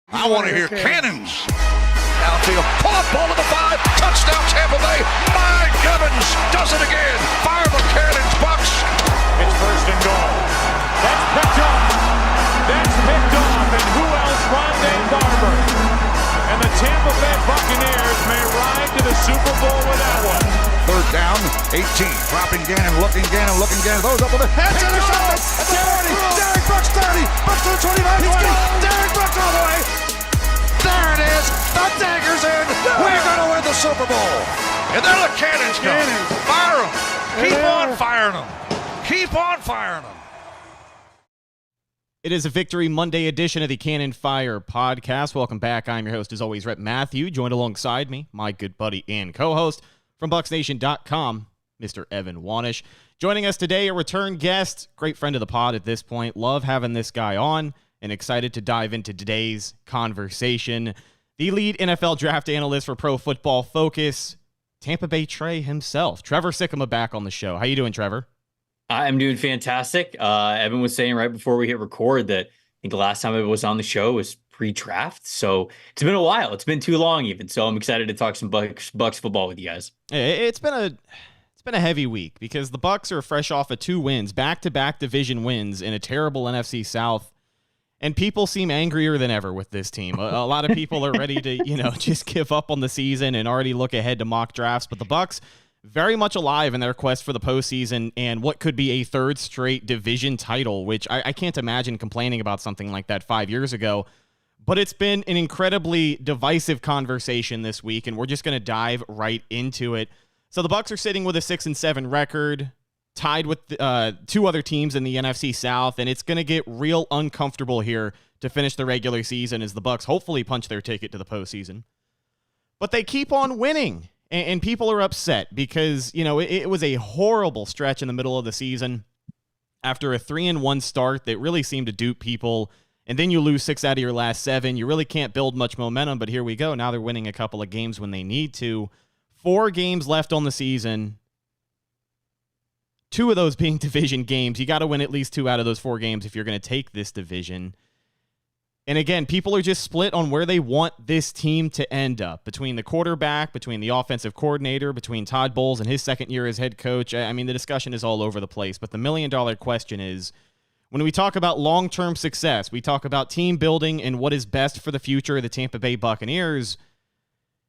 I want to hear cannons. Downfield, pull up, ball to the 5, touchdown Tampa Bay. Mike Evans does it again. Fire the cannons, Bucs. It's first and goal. That's picked off. That's picked off. And who else? Rondé Barber. And the Tampa Bay Buccaneers may ride to the Super Bowl with that one. Third down, 18. Dropping Gannon, looking Gannon. Those up with the head. Intercepted. At the 40. Derek Brooks 30. Brooks to the 25. 20. Derek Brooks all the way. There it is. The dagger's in. We're going to win the Super Bowl. And there the cannons go. Fire them. Keep on firing them. Keep on firing them. It is a Victory Monday edition of the Cannon Fire podcast. Welcome back. I'm your host, as always, Rhett Matthew, joined alongside me, my good buddy and co-host from BucsNation.com, Mr. Evan Wanish. Joining us today, a return guest, great friend of the pod at this point. Love having this guy on and excited to dive into today's conversation. The lead NFL draft analyst for Pro Football Focus, Tampa Bay Trey himself, Trevor Sikkema, back on the show. How you doing, Trevor? I'm doing fantastic. Evan was saying right before we hit record that I think the last time I was on the show was pre-draft. So it's been a while. It's been too long even. So I'm excited to talk some Bucs football with you guys. It's been a heavy week because the Bucs are fresh off of 2 wins, back-to-back division wins in a terrible NFC South. And people seem angrier than ever with this team. A lot of people are ready to, just give up on the season and already look ahead to mock drafts. But the Bucs very much alive in their quest for the postseason and what could be a third straight division title, which I can't imagine complaining about something like that 5 years ago. But it's been an incredibly divisive conversation this week, and we're just going to dive right into it. So the Bucs are sitting with a 6-7 record, tied with 2 other teams in the NFC South, and it's going to get real uncomfortable here to finish the regular season as the Bucs hopefully punch their ticket to the postseason. But they keep on winning. And people are upset because, it was a horrible stretch in the middle of the season after a 3-1 start that really seemed to dupe people. And then you lose 6 out of your last 7. You really can't build much momentum, but here we go. Now they're winning a couple of games when they need to. 4 games left on the season. 2 of those being division games. You got to win at least 2 out of those 4 games if you're going to take this division. And again, people are just split on where they want this team to end up. Between the quarterback, between the offensive coordinator, between Todd Bowles and his second year as head coach. I mean, the discussion is all over the place. But the million-dollar question is, when we talk about long-term success, we talk about team building and what is best for the future of the Tampa Bay Buccaneers.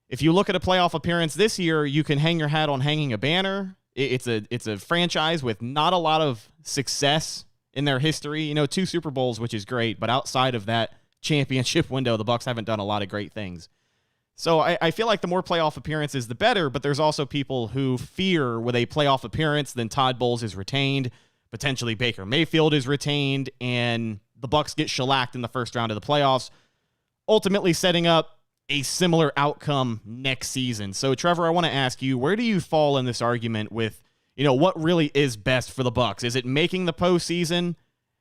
If you look at a playoff appearance this year, you can hang your hat on hanging a banner. It's a franchise with not a lot of success in their history. 2 Super Bowls, which is great. But outside of that championship window, the Bucs haven't done a lot of great things. So I feel like the more playoff appearances, the better, but there's also people who fear with a playoff appearance, then Todd Bowles is retained, potentially Baker Mayfield is retained, and the Bucs get shellacked in the first round of the playoffs, ultimately setting up a similar outcome next season. So Trevor, I want to ask you, where do you fall in this argument with, what really is best for the Bucs? Is it making the postseason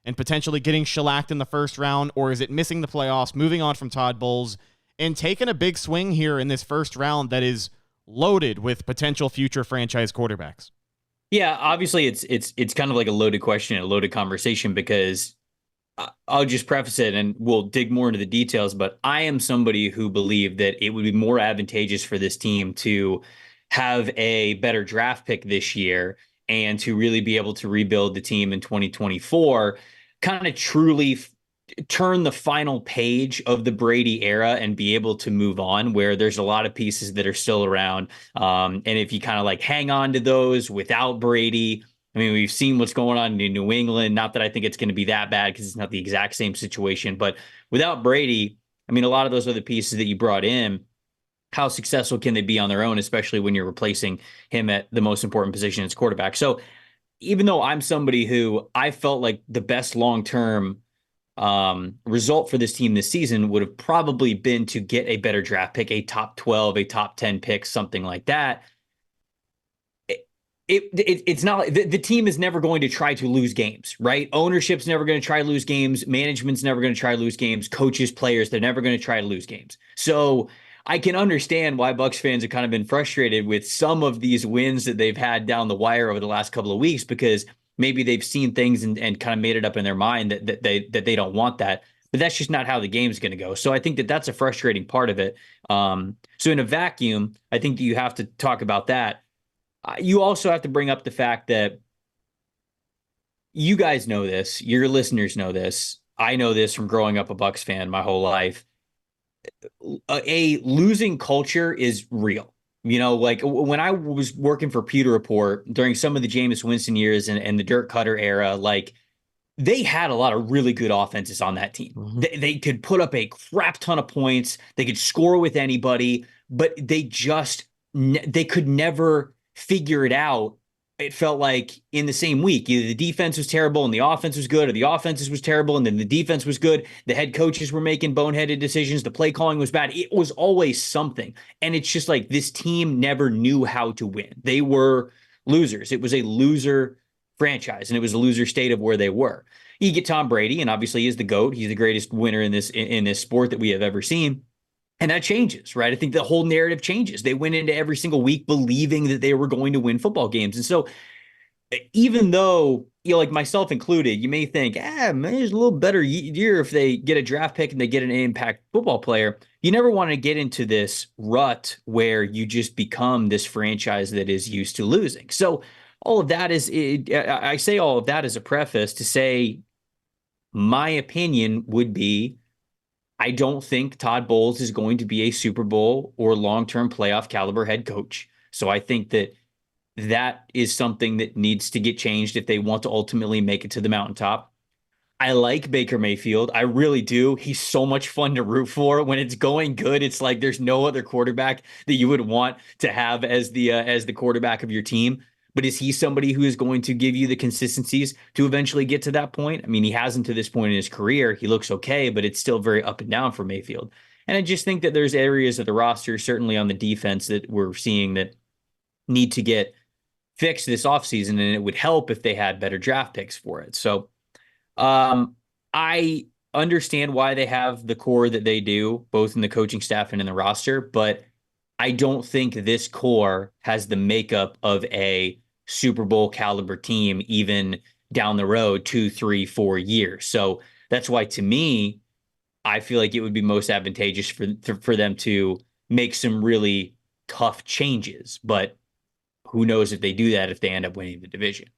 and potentially getting shellacked in the first round, or is it missing the playoffs, moving on from Todd Bowles, and taking a big swing here in this first round that is loaded with potential future franchise quarterbacks? Yeah, obviously it's kind of like a loaded question, a loaded conversation, because I'll just preface it and we'll dig more into the details, but I am somebody who believed that it would be more advantageous for this team to have a better draft pick this year and to really be able to rebuild the team in 2024, kind of truly turn the final page of the Brady era and be able to move on, where there's a lot of pieces that are still around. And if you kind of like hang on to those without Brady, I mean, we've seen what's going on in New England. Not that I think it's going to be that bad because it's not the exact same situation, but without Brady, I mean, a lot of those other pieces that you brought in, how successful can they be on their own, especially when you're replacing him at the most important position as quarterback? So even though I'm somebody who I felt like the best long-term result for this team this season would have probably been to get a better draft pick, a top 12, a top 10 pick, something like that. It's not like the team is never going to try to lose games, right? Ownership's never going to try to lose games. Management's never going to try to lose games. Coaches, players, they're never going to try to lose games. So I can understand why Bucs fans have kind of been frustrated with some of these wins that they've had down the wire over the last couple of weeks, because maybe they've seen things and kind of made it up in their mind that they don't want that. but that's just not how the game's going to go. So I think that that's a frustrating part of it. So in a vacuum, I think that you have to talk about that. You also have to bring up the fact that you guys know this, your listeners know this. I know this from growing up a Bucs fan my whole life. A losing culture is real. Like when I was working for Pewter Report during some of the Jameis Winston years and the Dirk Cutter era, like they had a lot of really good offenses on that team. Mm-hmm. They could put up a crap ton of points. They could score with anybody, but they could never figure it out. It felt like in the same week, either the defense was terrible and the offense was good, or the offense was terrible and then the defense was good. The head coaches were making boneheaded decisions. The play calling was bad. It was always something. And it's just like this team never knew how to win. They were losers. It was a loser franchise, and it was a loser state of where they were. You get Tom Brady, and obviously he's the GOAT. He's the greatest winner in this sport that we have ever seen. And that changes, right? I think the whole narrative changes. They went into every single week believing that they were going to win football games. And so even though, like myself included, you may think, man, it's a little better year if they get a draft pick and they get an impact football player. You never want to get into this rut where you just become this franchise that is used to losing. So all of that I say all of that as a preface to say, my opinion would be, I don't think Todd Bowles is going to be a Super Bowl or long-term playoff caliber head coach. So I think that is something that needs to get changed if they want to ultimately make it to the mountaintop. I like Baker Mayfield. I really do. He's so much fun to root for. When it's going good, it's like there's no other quarterback that you would want to have as the quarterback of your team. But is he somebody who is going to give you the consistencies to eventually get to that point? I mean, he hasn't to this point in his career. He looks okay, but it's still very up and down for Mayfield. And I just think that there's areas of the roster, certainly on the defense, that we're seeing that need to get fixed this offseason, and it would help if they had better draft picks for it. So I understand why they have the core that they do, both in the coaching staff and in the roster, but I don't think this core has the makeup of a Super Bowl caliber team, even down the road 2, 3, 4 years. So that's why, to me, I feel like it would be most advantageous for them to make some really tough changes. But who knows if they do that, if they end up winning the division.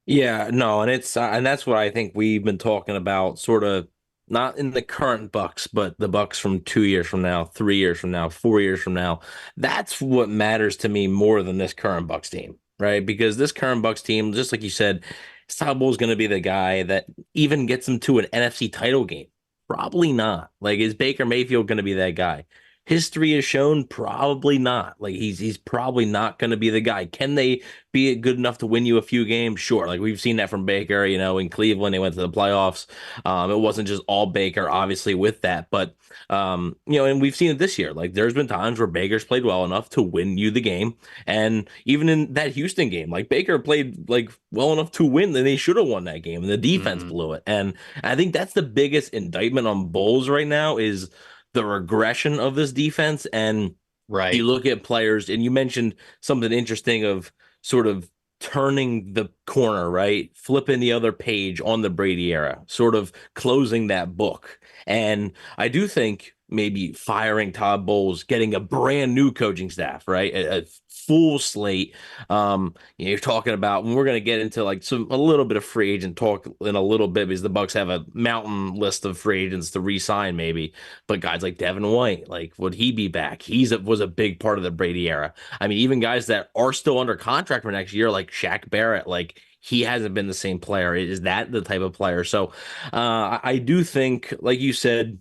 Yeah, no, and and that's what I think we've been talking about, sort of not in the current Bucs, but the Bucs from 2 years from now, 3 years from now, 4 years from now. That's what matters to me more than this current Bucs team, right? Because this current Bucs team, just like you said, Todd Bowles is going to be the guy that even gets them to an NFC title game. Probably not. Like, is Baker Mayfield going to be that guy? History has shown probably not. Like, he's probably not going to be the guy. Can they be good enough to win you a few games? Sure. Like, we've seen that from Baker, in Cleveland. They went to the playoffs. It wasn't just all Baker, obviously, with that. But, and we've seen it this year. Like, there's been times where Baker's played well enough to win you the game. And even in that Houston game, like, Baker played, like, well enough to win, then they should have won that game. And the defense blew it. And I think that's the biggest indictment on Bowles right now is the regression of this defense. And right, you look at players, and you mentioned something interesting of sort of turning the corner, right? Flipping the other page on the Brady era, sort of closing that book. And I do think maybe firing Todd Bowles, getting a brand new coaching staff, right? A full slate. You're talking about, when we're going to get into like a little bit of free agent talk in a little bit, because the Bucs have a mountain list of free agents to re-sign maybe, but guys like Devin White, like, would he be back? Was a big part of the Brady era. I mean, even guys that are still under contract for next year, like Shaq Barrett, like, he hasn't been the same player. Is that the type of player? So I do think, like you said,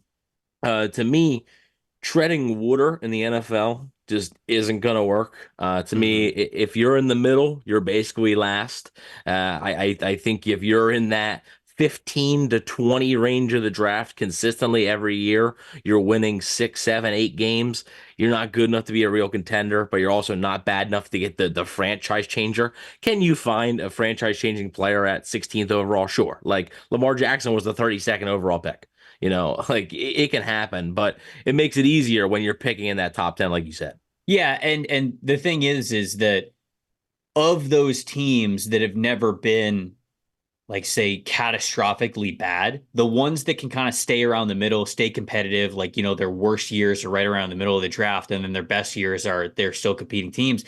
to me, treading water in the NFL just isn't going to work. To me, if you're in the middle, you're basically last. I think if you're in that 15 to 20 range of the draft consistently every year, you're winning 6, 7, 8 games. You're not good enough to be a real contender, but you're also not bad enough to get the franchise changer. Can you find a franchise changing player at 16th overall? Sure. Like Lamar Jackson was the 32nd overall pick. Like it can happen, but it makes it easier when you're picking in that top 10, like you said. Yeah. And the thing is that of those teams that have never been like say catastrophically bad. The ones that can kind of stay around the middle, stay competitive, like, their worst years are right around the middle of the draft, and then their best years are they're still competing teams.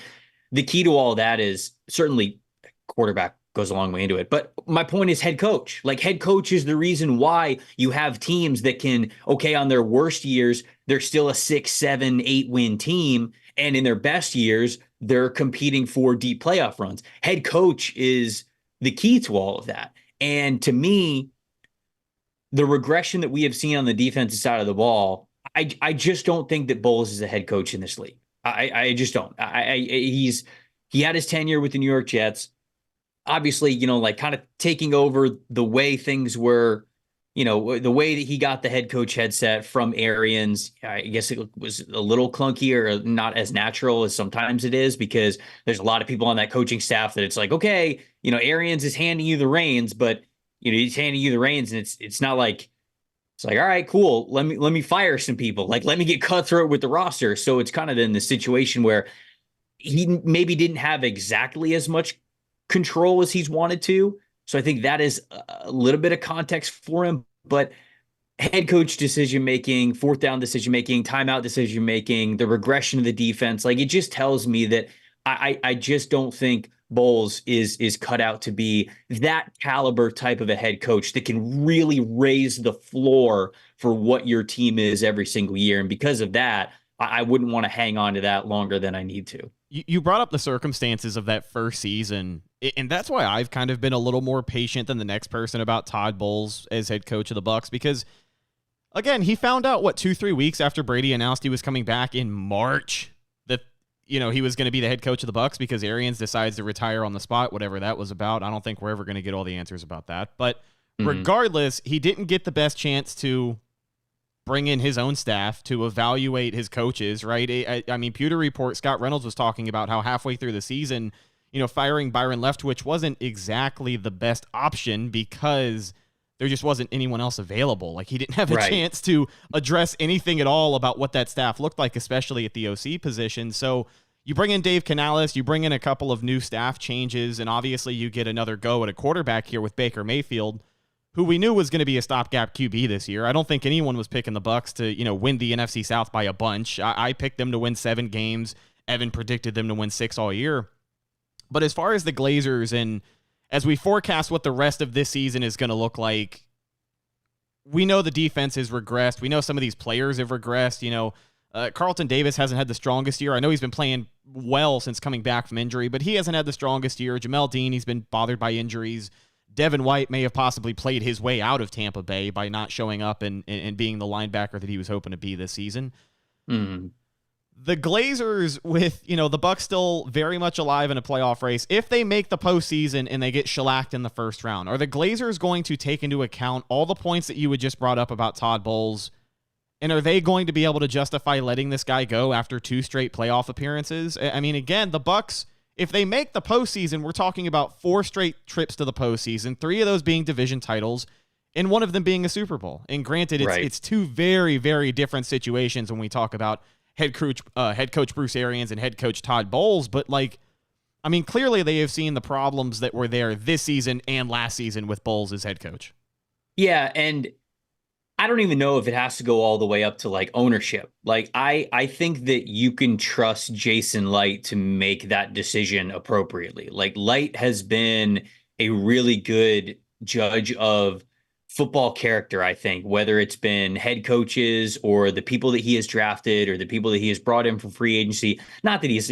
The key to all that is certainly quarterback goes a long way into it. But my point is head coach. Like, head coach is the reason why you have teams that can, okay, on their worst years, they're still a 6, 7, 8 win team. And in their best years, they're competing for deep playoff runs. Head coach is the key to all of that. And to me, the regression that we have seen on the defensive side of the ball, I just don't think that Bowles is a head coach in this league. I just don't. He had his tenure with the New York Jets. Obviously, like kind of taking over the way things were, the way that he got the head coach headset from Arians. I guess it was a little clunky or not as natural as sometimes it is, because there's a lot of people on that coaching staff that it's like, okay, Arians is handing you the reins, but he's handing you the reins, and it's not like, it's like, all right, cool. Let me fire some people. Like, let me get cutthroat with the roster. So it's kind of in the situation where he maybe didn't have exactly as much control as he's wanted to. So I think that is a little bit of context for him. But head coach decision-making, fourth down decision-making, timeout decision-making, the regression of the defense, like, it just tells me that I just don't think Bowles is cut out to be that caliber type of a head coach that can really raise the floor for what your team is every single year. And because of that, I wouldn't want to hang on to that longer than I need to. You brought up the circumstances of that first season, and that's why I've kind of been a little more patient than the next person about Todd Bowles as head coach of the Bucs, because, again, he found out, 2-3 weeks after Brady announced he was coming back in March, that, he was going to be the head coach of the Bucs, because Arians decides to retire on the spot, whatever that was about. I don't think we're ever going to get all the answers about that. But regardless, he didn't get the best chance to bring in his own staff to evaluate his coaches, right? I mean, Pewter Report, Scott Reynolds was talking about how halfway through the season, firing Byron Leftwich wasn't exactly the best option because there just wasn't anyone else available. Like, he didn't have a chance to address anything at all about what that staff looked like, especially at the OC position. So you bring in Dave Canales, you bring in a couple of new staff changes, and obviously you get another go at a quarterback here with Baker Mayfield, who we knew was going to be a stopgap QB this year. I don't think anyone was picking the Bucs to, win the NFC South by a bunch. I picked them to win 7 games. Evan predicted them to win 6 all year. But as far as the Glazers, and as we forecast what the rest of this season is going to look like, we know the defense has regressed. We know some of these players have regressed. Carlton Davis hasn't had the strongest year. I know he's been playing well since coming back from injury, but he hasn't had the strongest year. Jamel Dean, he's been bothered by injuries. Devin White may have possibly played his way out of Tampa Bay by not showing up and being the linebacker that he was hoping to be this season. The Glazers, with, the Bucs still very much alive in a playoff race, if they make the postseason and they get shellacked in the first round, are the Glazers going to take into account all the points that you had just brought up about Todd Bowles? And are they going to be able to justify letting this guy go after 2 straight playoff appearances? I mean, again, the Bucs, if they make the postseason, we're talking about 4 straight trips to the postseason, 3 of those being division titles, and 1 of them being a Super Bowl. And granted, it's 2 very, very different situations when we talk about head coach Bruce Arians and head coach Todd Bowles. But, clearly they have seen the problems that were there this season and last season with Bowles as head coach. Yeah, and I don't even know if it has to go all the way up to ownership. I think that you can trust Jason Light to make that decision appropriately. Light has been a really good judge of football character, I think, whether it's been head coaches or the people that he has drafted or the people that he has brought in from free agency. Not that he's,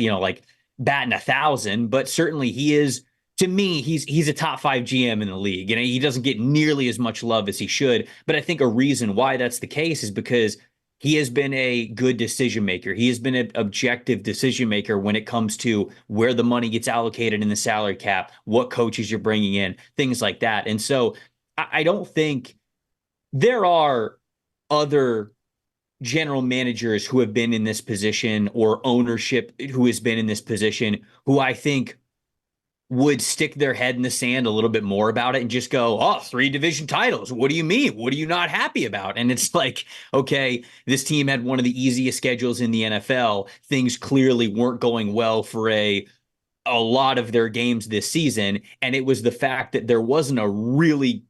batting 1,000, but certainly he is. To me, he's a top 5 GM in the league. He doesn't get nearly as much love as he should. But I think a reason why that's the case is because he has been a good decision maker. He has been an objective decision maker when it comes to where the money gets allocated in the salary cap, what coaches you're bringing in, things like that. And so I don't think there are other general managers who have been in this position or ownership who has been in this position who I think would stick their head in the sand a little bit more about it and just go, 3 division titles. What do you mean? What are you not happy about? And it's like, okay, this team had one of the easiest schedules in the NFL. Things clearly weren't going well for a a lot of their games this season. And it was the fact that there wasn't a really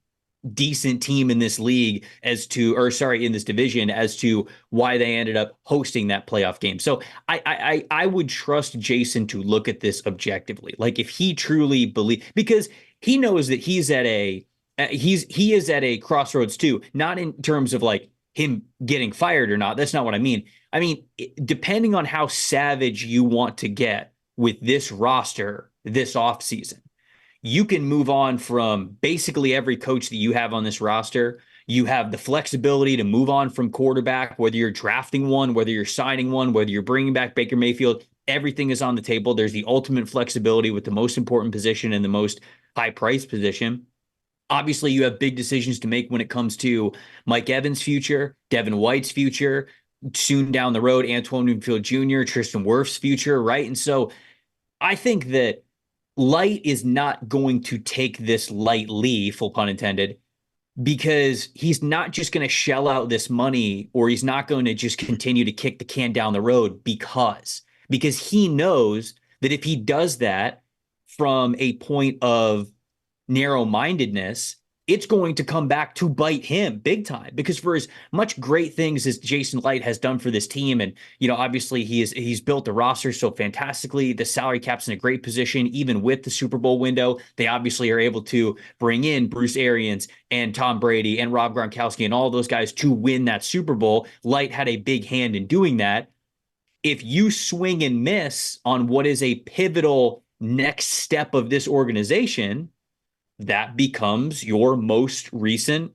decent team in this league in this division as to why they ended up hosting that playoff game. So I would trust Jason to look at this objectively. Like if he truly because he knows that he is at a crossroads too, not in terms of like him getting fired or not. That's not what I mean. I mean, depending on how savage you want to get with this roster this offseason, you can move on from basically every coach that you have on this roster. You have the flexibility to move on from quarterback, whether you're drafting one, whether you're signing one, whether you're bringing back Baker Mayfield, everything is on the table. There's the ultimate flexibility with the most important position and the most high price position. Obviously, you have big decisions to make when it comes to Mike Evans' future, Devin White's future, soon down the road, Antoine Winfield Jr., Tristan Wirfs' future, right? And so I think that Light is not going to take this lightly, full pun intended, because he's not just going to shell out this money, or he's not going to just continue to kick the can down the road because he knows that if he does that from a point of narrow-mindedness, it's going to come back to bite him big time. Because for as much great things as Jason Light has done for this team, and obviously he's built the roster so fantastically, the salary cap's in a great position. Even with the Super Bowl window, they obviously are able to bring in Bruce Arians and Tom Brady and Rob Gronkowski and all those guys to win that Super Bowl. Light had a big hand in doing that. If you swing and miss on what is a pivotal next step of this organization, that becomes your most recent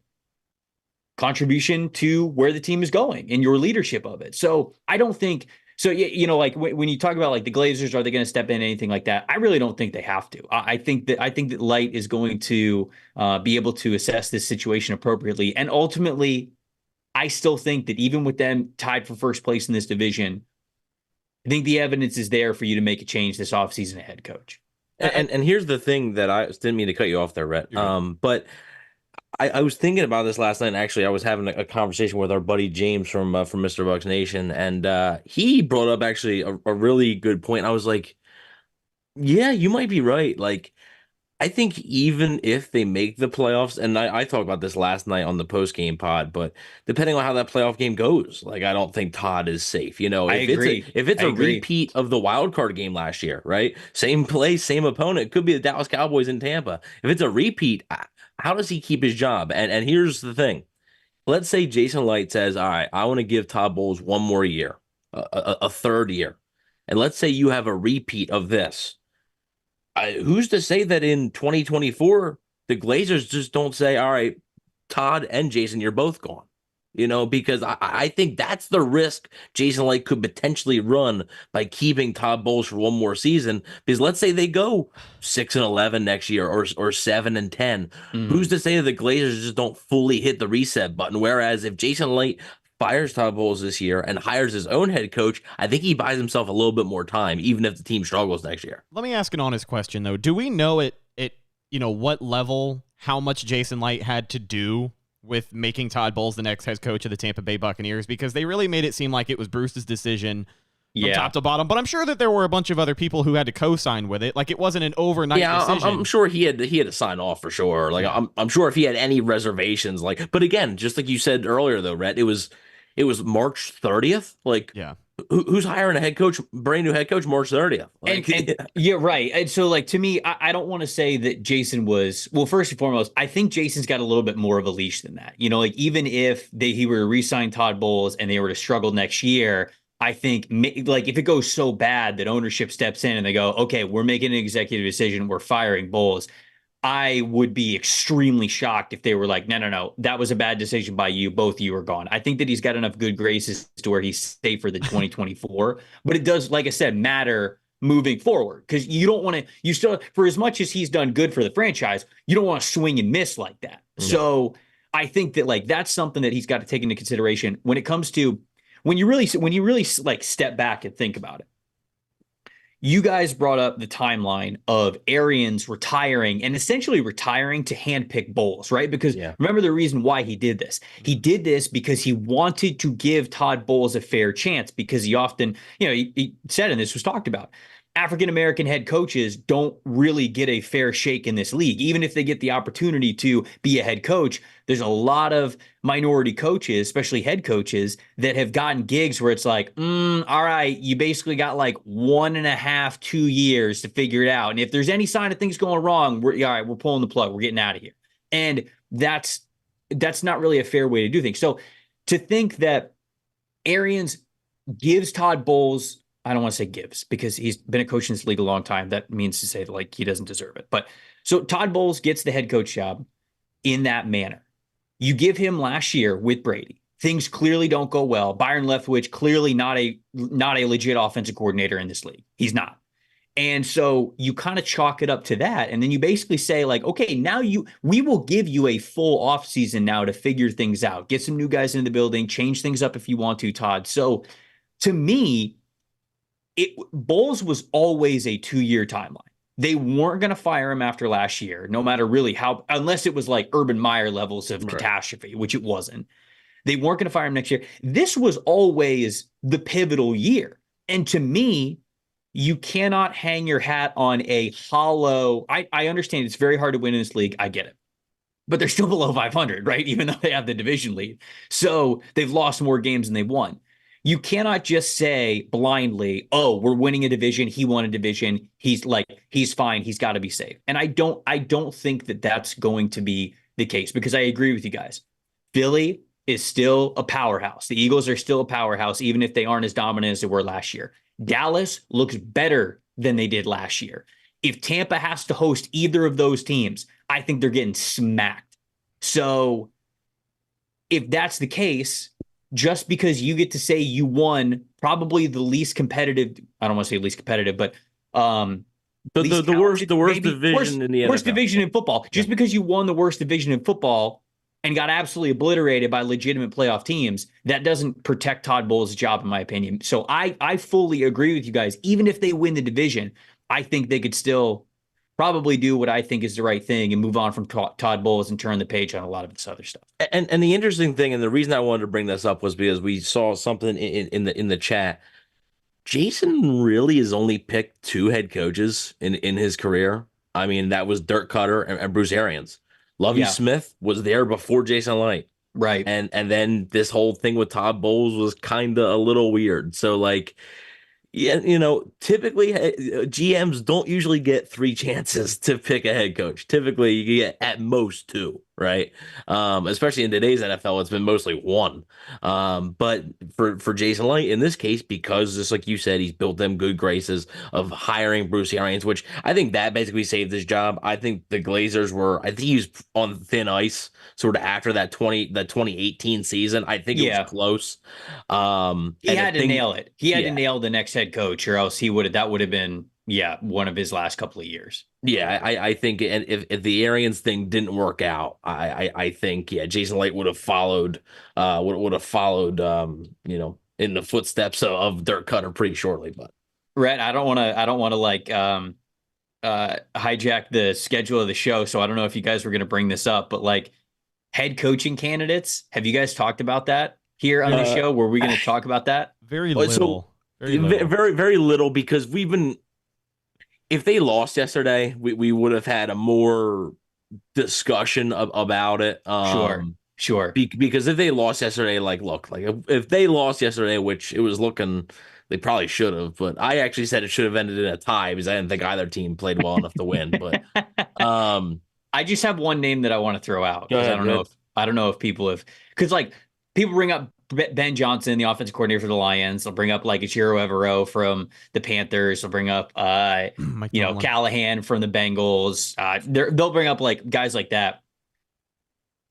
contribution to where the team is going and your leadership of it. So I don't think so. Like when you talk about like the Glazers, are they going to step in anything like that? I really don't think they have to. I think that Light is going to be able to assess this situation appropriately. And ultimately, I still think that even with them tied for first place in this division, I think the evidence is there for you to make a change this offseason at head coach. And here's the thing that I didn't mean to cut you off there, Rhett. But I was thinking about this last night. And actually, I was having a conversation with our buddy James from Mr. Bucs Nation, and he brought up actually a really good point. I was like, yeah, you might be right. Like, I think even if they make the playoffs, and I talked about this last night on the post-game pod, but depending on how that playoff game goes, like I don't think Todd is safe. If it's a repeat of the wild card game last year, right? Same place, same opponent. It could be the Dallas Cowboys in Tampa. If it's a repeat, how does he keep his job? And here's the thing. Let's say Jason Light says, all right, I want to give Todd Bowles one more year, a third year. And let's say you have a repeat of this. Who's to say that in 2024, the Glazers just don't say, all right, Todd and Jason, you're both gone, because I think that's the risk Jason Light could potentially run by keeping Todd Bowles for one more season. Because let's say they go 6-11 next year or 7-10. Mm-hmm. Who's to say that the Glazers just don't fully hit the reset button? Whereas if Jason Light fires Todd Bowles this year and hires his own head coach, I think he buys himself a little bit more time, even if the team struggles next year. Let me ask an honest question, though. Do we know at what level, how much Jason Light had to do with making Todd Bowles the next head coach of the Tampa Bay Buccaneers? Because they really made it seem like it was Bruce's decision from top to bottom. But I'm sure that there were a bunch of other people who had to co-sign with it. Like, it wasn't an overnight decision. I'm sure he had to sign off for sure. Like, I'm sure if he had any reservations, but again, just like you said earlier, though, Rhett, it was March 30th. Like, yeah, who's hiring a head coach, brand new head coach, March 30th? Like, and yeah, right. And so, like, to me, I don't want to say that Jason was, well, first and foremost, I think Jason's got a little bit more of a leash than that. Like, even if he were to re-sign Todd Bowles and they were to struggle next year, I think, like, if it goes so bad that ownership steps in and they go, okay, we're making an executive decision, we're firing Bowles, I would be extremely shocked if they were like, no, that was a bad decision by you. Both of you are gone. I think that he's got enough good graces to where he's safe for the 2024. But it does, like I said, matter moving forward, because you don't want to, for as much as he's done good for the franchise, you don't want to swing and miss like that. No. So I think that, like, that's something that he's got to take into consideration when it comes to when you really like step back and think about it. You guys brought up the timeline of Arians retiring and essentially retiring to handpick Bowles, right? Because remember the reason why he did this. He did this because he wanted to give Todd Bowles a fair chance, because he often, he said, and this was talked about, African-American head coaches don't really get a fair shake in this league. Even if they get the opportunity to be a head coach, there's a lot of minority coaches, especially head coaches, that have gotten gigs where it's like, all right, you basically got like 1.5, 2 years to figure it out. And if there's any sign of things going wrong, all right, we're pulling the plug. We're getting out of here. And that's not really a fair way to do things. So to think that Arians gives Todd Bowles, I don't want to say gives because he's been a coach in this league a long time. That means to say that like he doesn't deserve it. But so Todd Bowles gets the head coach job in that manner. You give him last year with Brady. Things clearly don't go well. Byron Leftwich, clearly not a legit offensive coordinator in this league. He's not. And so you kind of chalk it up to that. And then you basically say like, okay, now we will give you a full offseason now to figure things out, get some new guys in the building, change things up if you want to, Todd. So to me, Bowles was always a 2-year timeline. They weren't going to fire him after last year, no matter really how, unless it was like Urban Meyer levels of catastrophe, which it wasn't. They weren't going to fire him next year. This was always the pivotal year. And to me, you cannot hang your hat on a hollow. I understand it's very hard to win in this league. I get it. But they're still below 500, right? Even though they have the division lead. So they've lost more games than they won. You cannot just say blindly, oh, we're winning a division. He won a division. He's fine. He's got to be safe. And I don't think that that's going to be the case because I agree with you guys. Philly is still a powerhouse. The Eagles are still a powerhouse, even if they aren't as dominant as they were last year. Dallas looks better than they did last year. If Tampa has to host either of those teams, I think they're getting smacked. So if that's the case, just because you get to say you won probably the least competitive, I don't want to say least competitive, but the worst division in the NFL. Worst division in football. Just because you won the worst division in football and got absolutely obliterated by legitimate playoff teams, that doesn't protect Todd Bowles' job, in my opinion. So I fully agree with you guys. Even if they win the division, I think they could still probably do what I think is the right thing and move on from Todd Bowles and turn the page on a lot of this other stuff. And the interesting thing, and the reason I wanted to bring this up was because we saw something in the chat. Jason really has only picked 2 head coaches in his career. I mean, that was Dirk Cutter and Bruce Arians. Lovie Smith was there before Jason Light. Right. And then this whole thing with Todd Bowles was kind of a little weird. So like, yeah, typically GMs don't usually get 3 chances to pick a head coach. Typically, you get at most 2, right? Especially in today's NFL, it's been mostly 1. But for Jason Light, in this case, because just like you said, he's built them good graces of hiring Bruce Arians, which I think that basically saved his job. I think the Glazers I think he was on thin ice sort of after that 2018 season. I think it was close. He had to nail it. He had to nail the next head coach, or else that would have been one of his last couple of years. Yeah, I think, and if the Arians thing didn't work out, I think Jason Light would have followed in the footsteps of Dirk Cutter pretty shortly. But Rhett, I don't want to like hijack the schedule of the show, so I don't know if you guys were going to bring this up, but like head coaching candidates, have you guys talked about that here on the show? Were we going to talk about that? Very little. Very little, because if they lost yesterday, we would have had a more discussion about it. Sure. Because if they lost yesterday, if they lost yesterday, which it was looking, they probably should have, but I actually said it should have ended in a tie because I didn't think either team played well enough to win. But I just have one name that I want to throw out. Go ahead, I don't know if people have, because like people bring up Ben Johnson, the offensive coordinator for the Lions. They'll bring up like Ichiro Evero from the Panthers. They'll bring up Callahan from the Bengals. They'll bring up like guys like that.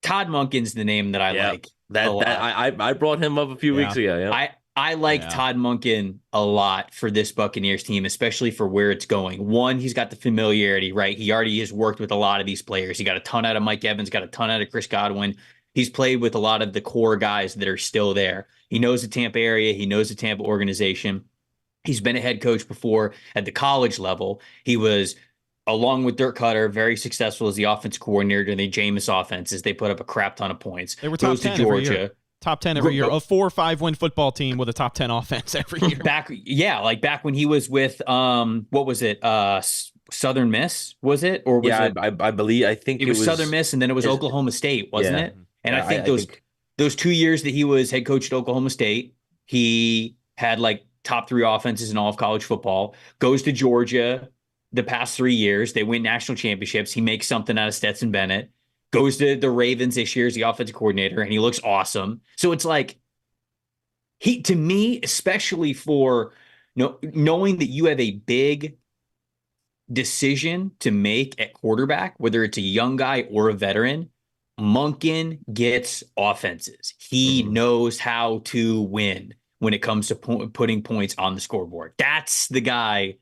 Todd Monken's the name that I like. I brought him up a few weeks ago. Yeah. I like Todd Monken a lot for this Buccaneers team, especially for where it's going. One, he's got the familiarity, right? He already has worked with a lot of these players. He got a ton out of Mike Evans, got a ton out of Chris Godwin. He's played with a lot of the core guys that are still there. He knows the Tampa area. He knows the Tampa organization. He's been a head coach before at the college level. He was, along with Dirk Cutter, very successful as the offense coordinator in the Jameis offense as they put up a crap ton of points. They were top 10 every year. Top 10 every year. A 4 or 5 win football team with a top 10 offense every year. Back when he was with what was it? Southern Miss, was it? Or was it? I believe it was Southern Miss, and then it was Oklahoma State, wasn't it? And I think those 2 years that he was head coach at Oklahoma State, he had like top 3 offenses in all of college football. Goes to Georgia the past 3 years. They win national championships. He makes something out of Stetson Bennett. Goes to the Ravens this year as the offensive coordinator, and he looks awesome. So it's like, to me, especially for knowing that you have a big decision to make at quarterback, whether it's a young guy or a veteran, Monken gets offenses. He knows how to win when it comes to putting points on the scoreboard. That's the guy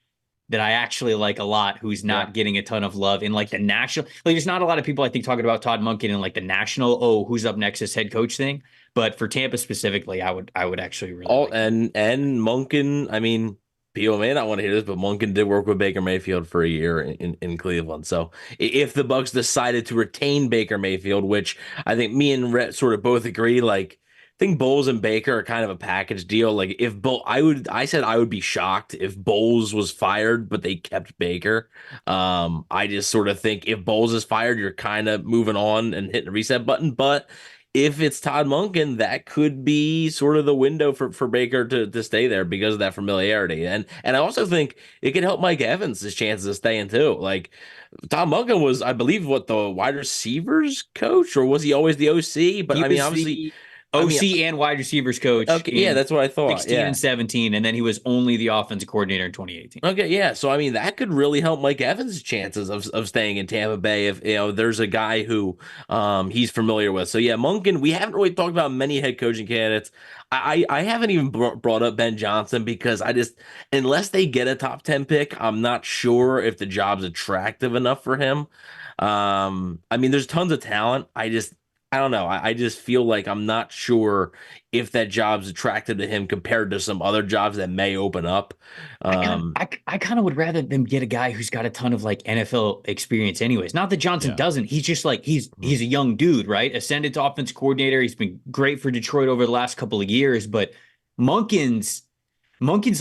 that I actually like a lot, who's not getting a ton of love in like the national. Like, there's not a lot of people, I think, talking about Todd Monken in like the national, who's up next as head coach thing. But for Tampa specifically, I would actually really like and Monken, I mean, people may not want to hear this, but Monken did work with Baker Mayfield for a year in Cleveland. So if the Bucs decided to retain Baker Mayfield, which I think me and Rhett sort of both agree, like, I think Bowles and Baker are kind of a package deal. Like, if I said I would be shocked if Bowles was fired, but they kept Baker. I just sort of think if Bowles is fired, you're kind of moving on and hitting the reset button. But if it's Todd Monken, that could be sort of the window for Baker to stay there because of that familiarity. And I also think it could help Mike Evans' chances of staying too. Like, Todd Monken was, I believe, the wide receivers coach, or was he always the OC? But obviously OC and wide receivers coach. Okay, yeah, that's what I thought. 16 and 17, and then he was only the offensive coordinator in 2018. Okay, yeah. So I mean, that could really help Mike Evans' chances of staying in Tampa Bay if there's a guy who he's familiar with. So yeah, Monken. We haven't really talked about many head coaching candidates. I haven't even brought up Ben Johnson because unless they get a top 10 pick, I'm not sure if the job's attractive enough for him. I mean, there's tons of talent. I don't know. I just feel like I'm not sure if that job's attractive to him compared to some other jobs that may open up. I kind of would rather them get a guy who's got a ton of like NFL experience anyways. Not that Johnson doesn't. He's just like, he's a young dude, right? Ascended to offensive coordinator. He's been great for Detroit over the last couple of years, but Monken's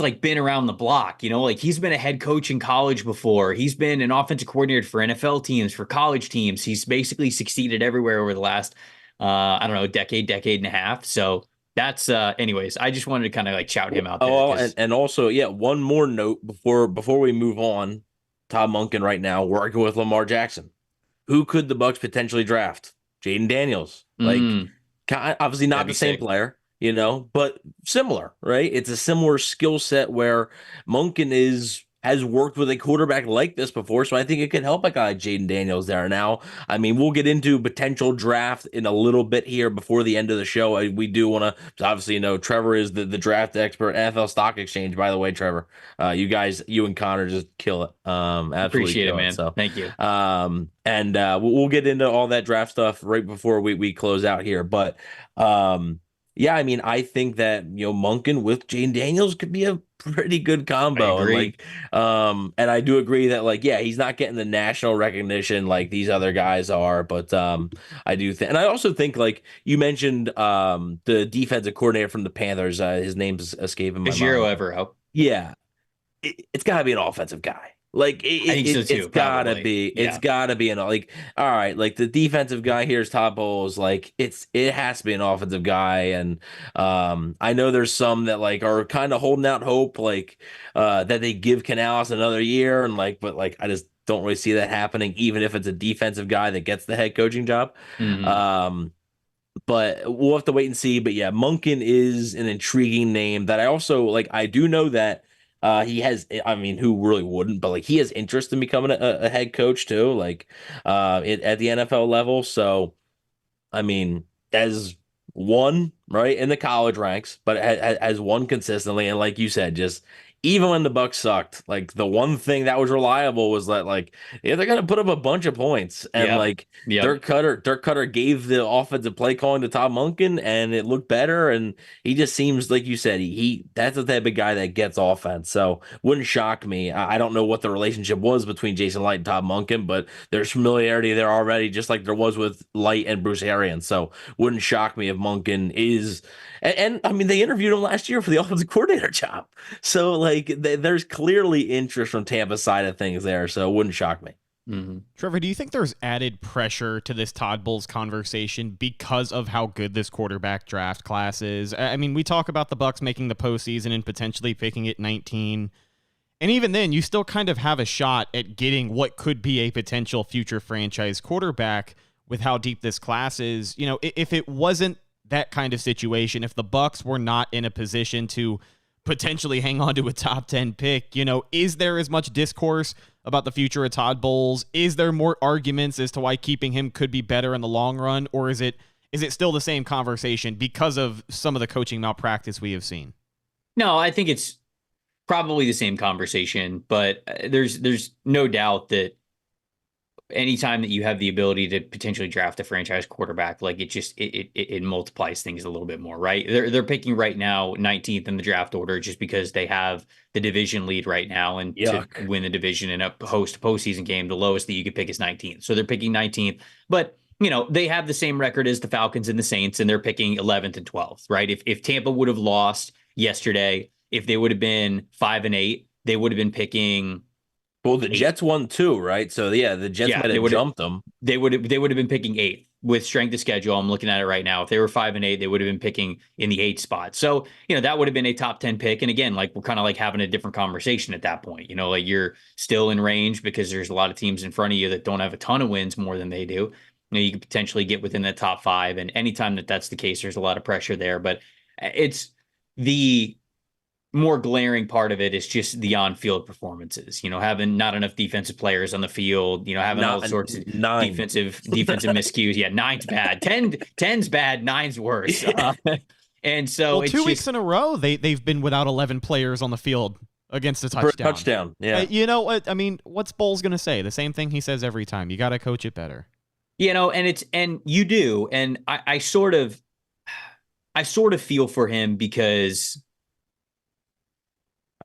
like been around the block, like he's been a head coach in college before. He's been an offensive coordinator for NFL teams, for college teams. He's basically succeeded everywhere over the last, decade and a half. So that's, anyways, I just wanted to kind of like shout him out there. And also, one more note before we move on. Todd Monken right now working with Lamar Jackson. Who could the Bucs potentially draft? Jaden Daniels. Like, obviously not the same player. But similar, right? It's a similar skill set where Monken has worked with a quarterback like this before, so I think it could help a guy like Jaden Daniels there. Now, I mean, we'll get into potential draft in a little bit here before the end of the show. We do want to, obviously, Trevor is the draft expert, NFL Stock Exchange, by the way, Trevor. You and Connor just kill it. Absolutely appreciate it, man. So, thank you. And we'll get into all that draft stuff right before we close out here, but yeah, I mean, I think that Monken with Jaden Daniels could be a pretty good combo. I agree. And I do agree that he's not getting the national recognition like these other guys are, but I do think, and I also think you mentioned the defensive coordinator from the Panthers, his name's escaping my mind. Ejiro Evero. Yeah, it's got to be an offensive guy. I think so too, it's gotta be. Yeah. It's gotta be all right. Like the defensive guy here is Todd Bowles. It has to be an offensive guy. And I know there's some that are kind of holding out hope, that they give Canales another year, but I just don't really see that happening, even if it's a defensive guy that gets the head coaching job. Mm-hmm. But we'll have to wait and see. But yeah, Monken is an intriguing name that I also I do know that. He has, I mean, who really wouldn't, but he has interest in becoming a head coach too, at the NFL level. So, I mean, as one, right, in the college ranks, but as one consistently. And like you said, just even when the Bucs sucked, like the one thing that was reliable was that like they're gonna put up a bunch of points, and like Dirk Cutter gave the offensive play calling to Todd Monken, and it looked better, and he just seems like you said he that's the type of guy that gets offense. So wouldn't shock me. I don't know what the relationship was between Jason Light and Todd Monken, but there's familiarity there already, just like there was with Light and Bruce Arians. So wouldn't shock me if Monken is. And I mean, they interviewed him last year for the offensive coordinator job. So, like, there's clearly interest from Tampa's side of things there. So, it wouldn't shock me. Mm-hmm. Trevor, do you think there's added pressure to this Todd Bowles conversation because of how good this quarterback draft class is? I mean, we talk about the Bucs making the postseason and potentially picking at 19. And even then, you still kind of have a shot at getting what could be a potential future franchise quarterback with how deep this class is. You know, if it wasn't that kind of situation, if the Bucs were not in a position to potentially hang on to a top 10 pick, you know, is there as much discourse about the future of Todd Bowles? Is there more arguments as to why keeping him could be better in the long run? Or is it still the same conversation because of some of the coaching malpractice we have seen? No, I think it's probably the same conversation, but there's no doubt that anytime that you have the ability to potentially draft a franchise quarterback, like it multiplies things a little bit more, right? They're picking right now 19th in the draft order just because they have the division lead right now, and to win the division in a postseason game, the lowest that you could pick is 19th. So they're picking 19th, but you know, they have the same record as the Falcons and the Saints, and they're picking 11th and 12th, right? If Tampa would have lost yesterday, if they would have been 5-8, they would have been picking. Well, the Jets won too, right? So yeah, the Jets might have jumped them. They would have been picking 8th with strength of schedule. I'm looking at it right now. If they were 5-8, they would have been picking in the 8th spot. So, you know, that would have been a top 10 pick. And again, like we're kind of like having a different conversation at that point. You know, like you're still in range because there's a lot of teams in front of you that don't have a ton of wins more than they do. You know, you could potentially get within the top 5. And anytime that's the case, there's a lot of pressure there. But it's the more glaring part of it is just the on-field performances, you know, having not enough defensive players on the field, you know, having all sorts of defensive miscues. Yeah. 9's bad. 10's bad. 9's worse. And so it's 2 weeks in a row, they've been without 11 players on the field against a touchdown. For a touchdown. Yeah. You know what? I mean, what's Bowles going to say? The same thing he says every time. You got to coach it better. You know, and you do. And I sort of feel for him because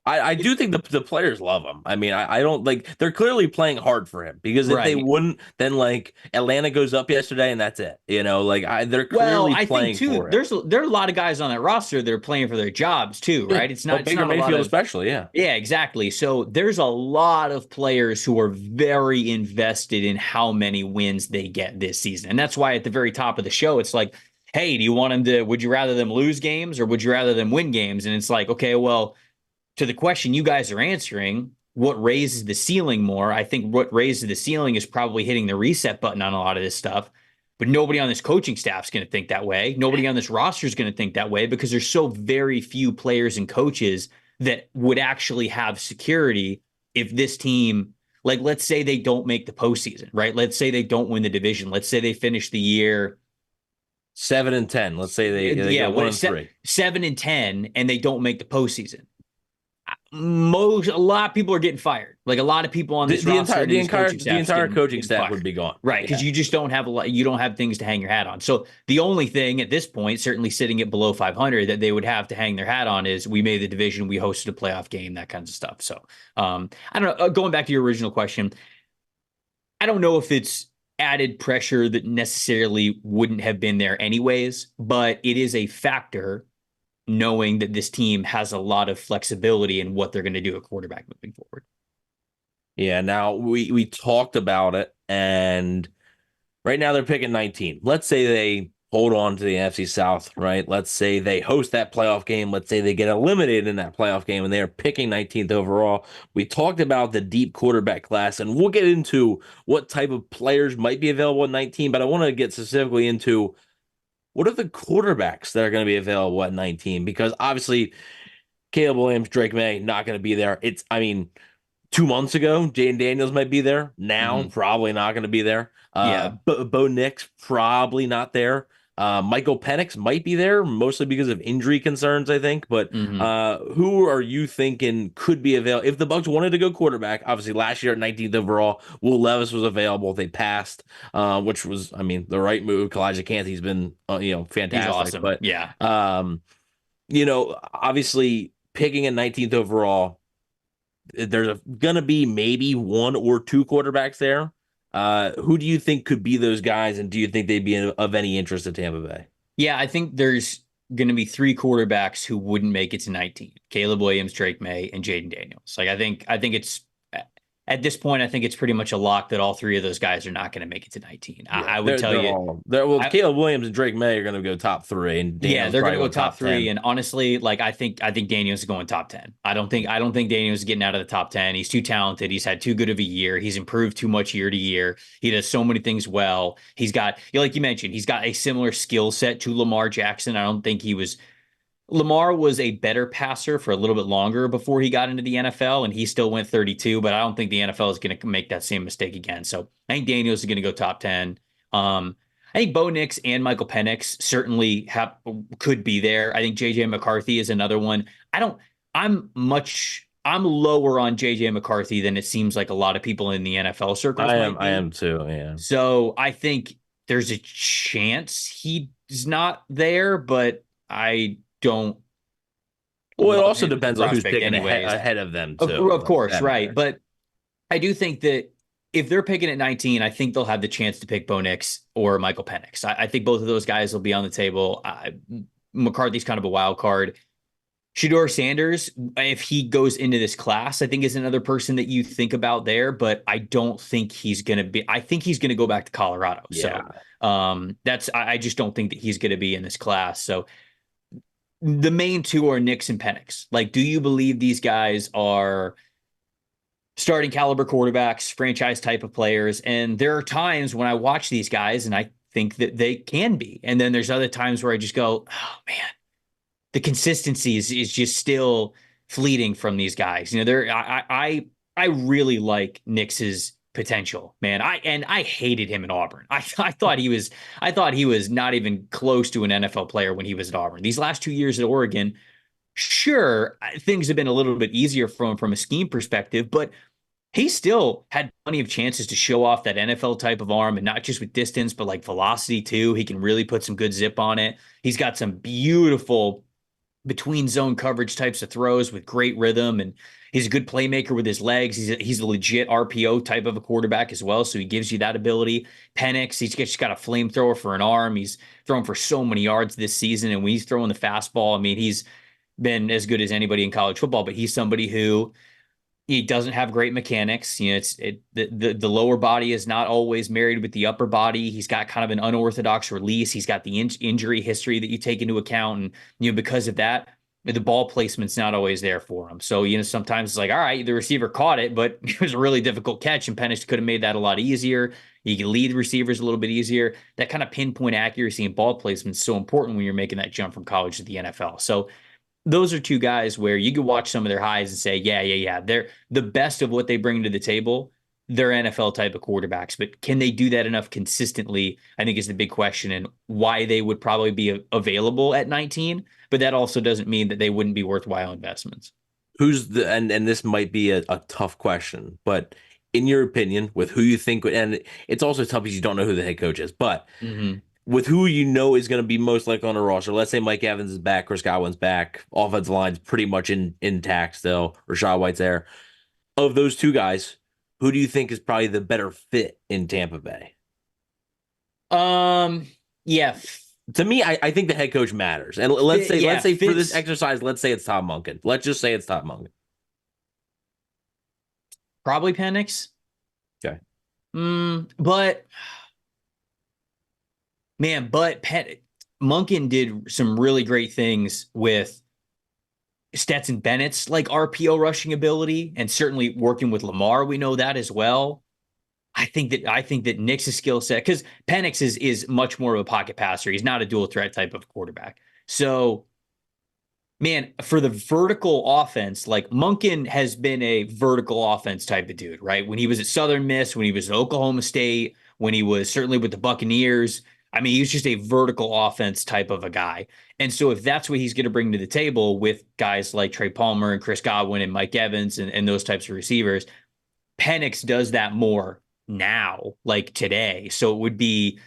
I do think the players love him. I mean, I don't like they're clearly playing hard for him because if they wouldn't, then like Atlanta goes up yesterday and that's it. You know, like they're clearly playing for it. There are a lot of guys on that roster that are playing for their jobs too, right? It's not Baker Mayfield especially, yeah. Yeah, exactly. So there's a lot of players who are very invested in how many wins they get this season. And that's why at the very top of the show, it's like, hey, would you rather them lose games or would you rather them win games? And it's like, okay, well, to the question you guys are answering, what raises the ceiling more? I think what raises the ceiling is probably hitting the reset button on a lot of this stuff. But nobody on this coaching staff is going to think that way. Nobody on this roster is going to think that way because there's so very few players and coaches that would actually have security if this team, like, let's say they don't make the postseason, right? Let's say they don't win the division. Let's say they finish the year 7-10. Let's say they go 1-3. 7-10, and they don't make the postseason. A lot of people are getting fired. Like a lot of people on this roster, the entire coaching staff would be gone, right? Because you just don't have you don't have things to hang your hat on. So the only thing at this point, certainly sitting at below 500, that they would have to hang their hat on is we made the division, we hosted a playoff game, that kinds of stuff. So I don't know. Going back to your original question, I don't know if it's added pressure that necessarily wouldn't have been there anyways, but it is a factor, knowing that this team has a lot of flexibility in what they're going to do at quarterback moving forward. Yeah, now we talked about it, and right now they're picking 19. Let's say they hold on to the NFC South, right? Let's say they host that playoff game. Let's say they get eliminated in that playoff game, and they are picking 19th overall. We talked about the deep quarterback class, and we'll get into what type of players might be available at 19, but I want to get specifically into what are the quarterbacks that are going to be available at 19? Because obviously, Caleb Williams, Drake May, not going to be there. 2 months ago, Jaden Daniels might be there. Now, probably not going to be there. Bo Nix, probably not there. Michael Penix might be there, mostly because of injury concerns, I think. But who are you thinking could be available? If the Bucs wanted to go quarterback, obviously last year at 19th overall, Will Levis was available. They passed, which was, I mean, the right move. Kalijah Cansey's been, fantastic. He's awesome. But, yeah. Obviously picking at 19th overall, there's going to be maybe one or two quarterbacks there. Who do you think could be those guys, and do you think they'd be of any interest to Tampa Bay? Yeah, I think there's going to be three quarterbacks who wouldn't make it to 19. Caleb Williams, Drake May, and Jaden Daniels. Like I think it's at this point, I think it's pretty much a lock that all three of those guys are not going to make it to 19. Yeah, I would tell you. Caleb Williams and Drake May are going to go top 3. And Daniels they're going to go top 3. 10. And honestly, like I think Daniels is going top 10. I don't think Daniels is getting out of the top 10. He's too talented. He's had too good of a year. He's improved too much year to year. He does so many things well. He's got, like you mentioned, he's got a similar skill set to Lamar Jackson. I don't think Lamar was a better passer for a little bit longer before he got into the NFL, and he still went 32, but I don't think the NFL is going to make that same mistake again. So I think Daniels is going to go top 10. I think Bo Nix and Michael Penix certainly could be there. I think JJ McCarthy is another one. I'm lower on JJ McCarthy than it seems like a lot of people in the NFL circles. I am too. Yeah. So I think there's a chance he's not there, but I don't. Well, it also depends on who's picking ahead of them, too. Of course, right. But I do think that if they're picking at 19, I think they'll have the chance to pick Bo Nix or Michael Penix. I think both of those guys will be on the table. McCarthy's kind of a wild card. Shedeur Sanders, if he goes into this class, I think is another person that you think about there, but I don't think he's going to be. I think he's going to go back to Colorado. Yeah. So I just don't think that he's going to be in this class. So the main two are Nix and Penix. Like, do you believe these guys are starting caliber quarterbacks, franchise type of players? And there are times when I watch these guys and I think that they can be. And then there's other times where I just go, oh man, the consistency is just still fleeting from these guys. I really like Nix's potential, man. I hated him in Auburn. I thought he was not even close to an NFL player when he was at Auburn. These last 2 years at Oregon, sure, things have been a little bit easier from a scheme perspective, but he still had plenty of chances to show off that NFL type of arm, and not just with distance, but like velocity too. He can really put some good zip on it. He's got some beautiful between zone coverage types of throws with great rhythm, and he's a good playmaker with his legs. He's a legit RPO type of a quarterback as well, so he gives you that ability. Penix, he's just got a flamethrower for an arm. He's thrown for so many yards this season, and when he's throwing the fastball, I mean, he's been as good as anybody in college football, but he's somebody who he doesn't have great mechanics. The lower body is not always married with the upper body. He's got kind of an unorthodox release. He's got the injury history that you take into account, and because of that, the ball placement's not always there for him. So sometimes it's like, all right, the receiver caught it, but it was a really difficult catch, and Penix could have made that a lot easier. You can lead receivers a little bit easier. That kind of pinpoint accuracy and ball placement is so important when you're making that jump from college to the NFL. So those are two guys where you could watch some of their highs and say, yeah, they're the best of what they bring to the table. They're NFL type of quarterbacks, but can they do that enough consistently, I think is the big question, and why they would probably be available at 19. But that also doesn't mean that they wouldn't be worthwhile investments. And this might be a tough question, but in your opinion, with who you think, and it's also tough because you don't know who the head coach is, but with who is going to be most likely on the roster, let's say Mike Evans is back, Chris Godwin's back, offensive line's pretty much intact still, Rachaad White's there. Of those two guys, who do you think is probably the better fit in Tampa Bay? Yeah. To me, I think the head coach matters. And let's say for this exercise, let's say it's Todd Monken. Let's just say it's Todd Monken. Probably Penix. Okay. But Monken did some really great things with Stetson Bennett's like RPO rushing ability, and certainly working with Lamar, we know that as well. I think that Nix's skill set, because Penix is much more of a pocket passer. He's not a dual threat type of quarterback. So, man, for the vertical offense, like Monken has been a vertical offense type of dude, right? When he was at Southern Miss, when he was at Oklahoma State, when he was certainly with the Buccaneers, I mean, he's just a vertical offense type of a guy. And so if that's what he's going to bring to the table with guys like Trey Palmer and Chris Godwin and Mike Evans and those types of receivers, Penix does that more now, like today. So it would be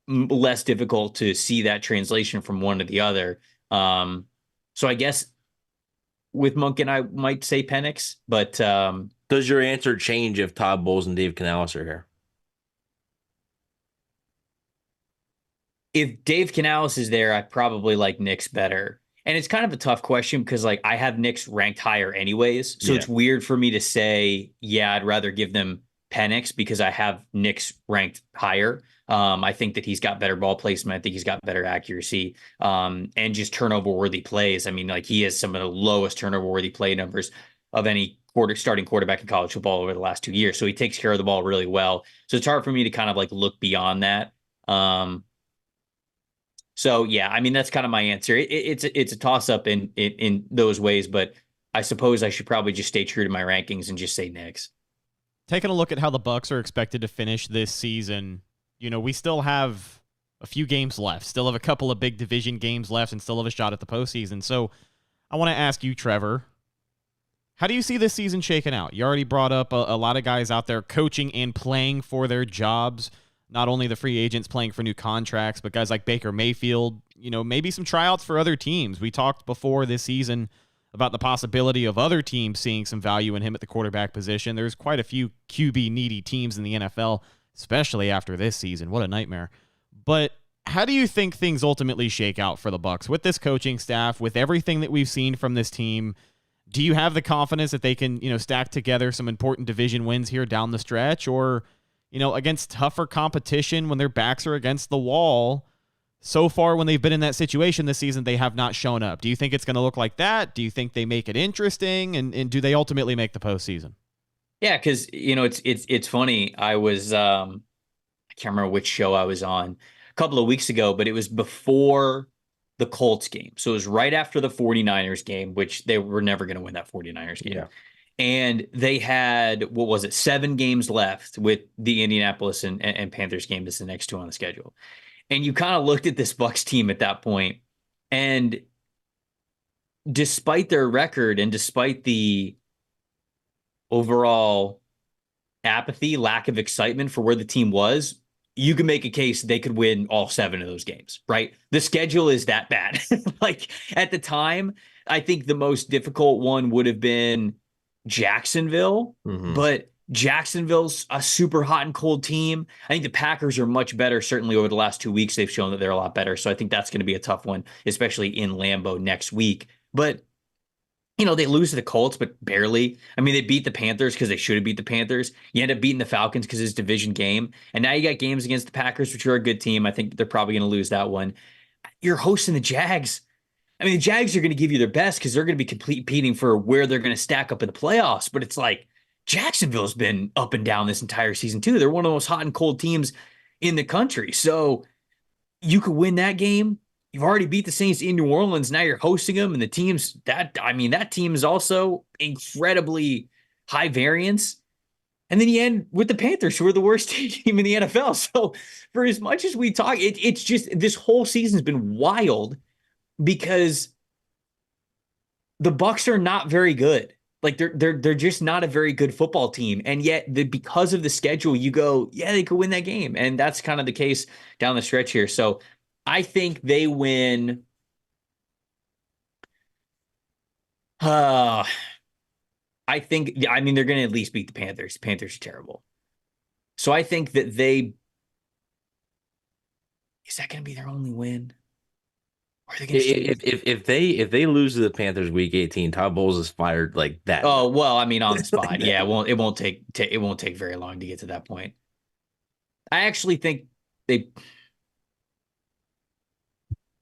less difficult to see that translation from one to the other. So I guess with Monken, I might say Penix, but does your answer change if Todd Bowles and Dave Canales are here? If Dave Canales is there, I probably like Knicks better. And it's kind of a tough question because like I have Knicks ranked higher anyways. So it's weird for me to say, yeah, I'd rather give them Penix because I have Knicks ranked higher. I think that he's got better ball placement. I think he's got better accuracy and just turnover worthy plays. I mean, like he has some of the lowest turnover worthy play numbers of any starting quarterback in college football over the last 2 years. So he takes care of the ball really well. So it's hard for me to kind of like look beyond that. So yeah, I mean that's kind of my answer. It's a toss up in those ways, but I suppose I should probably just stay true to my rankings and just say Knicks. Taking a look at how the Bucs are expected to finish this season, you know, we still have a few games left, still have a couple of big division games left, and still have a shot at the postseason. So I want to ask you, Trevor, how do you see this season shaking out? You already brought up a lot of guys out there coaching and playing for their jobs. Not only the free agents playing for new contracts, but guys like Baker Mayfield, you know, maybe some tryouts for other teams. We talked before this season about the possibility of other teams seeing some value in him at the quarterback position. There's quite a few QB needy teams in the NFL, especially after this season. What a nightmare. But how do you think things ultimately shake out for the Bucs with this coaching staff, with everything that we've seen from this team? Do you have the confidence that they can, you know, stack together some important division wins here down the stretch, or you know, against tougher competition when their backs are against the wall? So far, when they've been in that situation this season, they have not shown up. Do you think it's going to look like that? Do you think they make it interesting? And do they ultimately make the postseason? Yeah, because, you know, it's funny. I was, I can't remember which show I was on a couple of weeks ago, but it was before the Colts game. So it was right after the 49ers game, which they were never going to win that 49ers game. Yeah. And they had, 7 games left with the Indianapolis and Panthers game. That's the next 2 on the schedule. And you kind of looked at this Bucs team at that point, and despite their record and despite the overall apathy, lack of excitement for where the team was, you can make a case they could win all 7 of those games, right? The schedule is that bad. Like at the time, I think the most difficult one would have been Jacksonville, but Jacksonville's a super hot and cold team. I think the Packers are much better. Certainly over the last 2 weeks, they've shown that they're a lot better. So I think that's going to be a tough one, especially in Lambeau next week. But, you know, they lose to the Colts, but barely. I mean, they beat the Panthers because they should have beat the Panthers. You end up beating the Falcons because it's a division game. And now you got games against the Packers, which are a good team. I think they're probably going to lose that one. You're hosting the Jags. I mean, the Jags are going to give you their best because they're going to be competing for where they're going to stack up in the playoffs. But it's like Jacksonville's been up and down this entire season too. They're one of the most hot and cold teams in the country. So you could win that game. You've already beat the Saints in New Orleans. Now you're hosting them. And the teams that team is also incredibly high variance. And then you end with the Panthers, who are the worst team in the NFL. So for as much as we talk, it's just this whole season's been wild, because the Bucs are not very good. Like they're just not a very good football team. And yet because of the schedule, you go, yeah, they could win that game. And that's kind of the case down the stretch here. So I think they win. I mean, they're going to at least beat the Panthers. The Panthers are terrible. So I think that is that going to be their only win? If they lose to the Panthers week 18, Todd Bowles is fired like that. Oh, well, I mean, on the spot. Yeah, it won't take very long to get to that point. I actually think all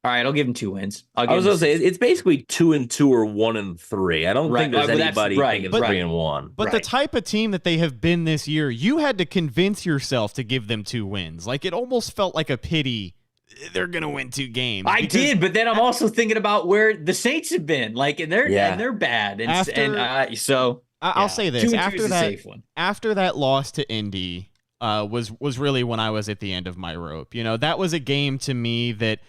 right, I'll give them 2 wins. I was going to say it's basically 2-2 or 1-3. I don't think there's anybody thinking 3-1. But the type of team that they have been this year, you had to convince yourself to give them 2 wins. Like it almost felt like a pity. They're gonna win 2 games. I did, but then I'm also thinking about where the Saints have been. Like, and they're bad. I'll say this: after that loss to Indy, was really when I was at the end of my rope. That was a game to me that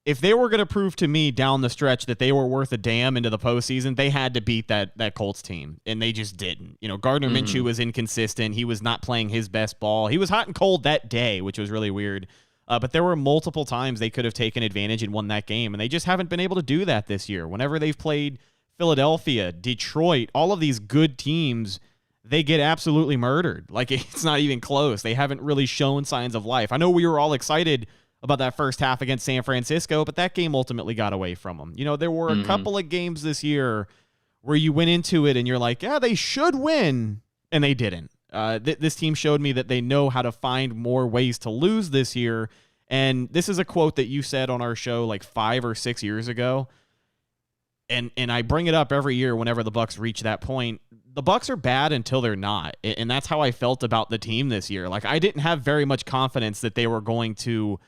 if they were going to prove to me down the stretch that they were worth a damn into the postseason, they had to beat that Colts team, and they just didn't. Gardner Minshew was inconsistent. He was not playing his best ball. He was hot and cold that day, which was really weird. But there were multiple times they could have taken advantage and won that game, and they just haven't been able to do that this year. Whenever they've played Philadelphia, Detroit, all of these good teams, they get absolutely murdered. Like, it's not even close. They haven't really shown signs of life. I know we were all excited about that first half against San Francisco, but that game ultimately got away from them. There were a couple of games this year where you went into it and you're like, yeah, they should win, and they didn't. This team showed me that they know how to find more ways to lose this year, and this is a quote that you said on our show like 5 or 6 years ago, and I bring it up every year whenever the Bucs reach that point. The Bucs are bad until they're not, and that's how I felt about the team this year. Like, I didn't have very much confidence that they were going to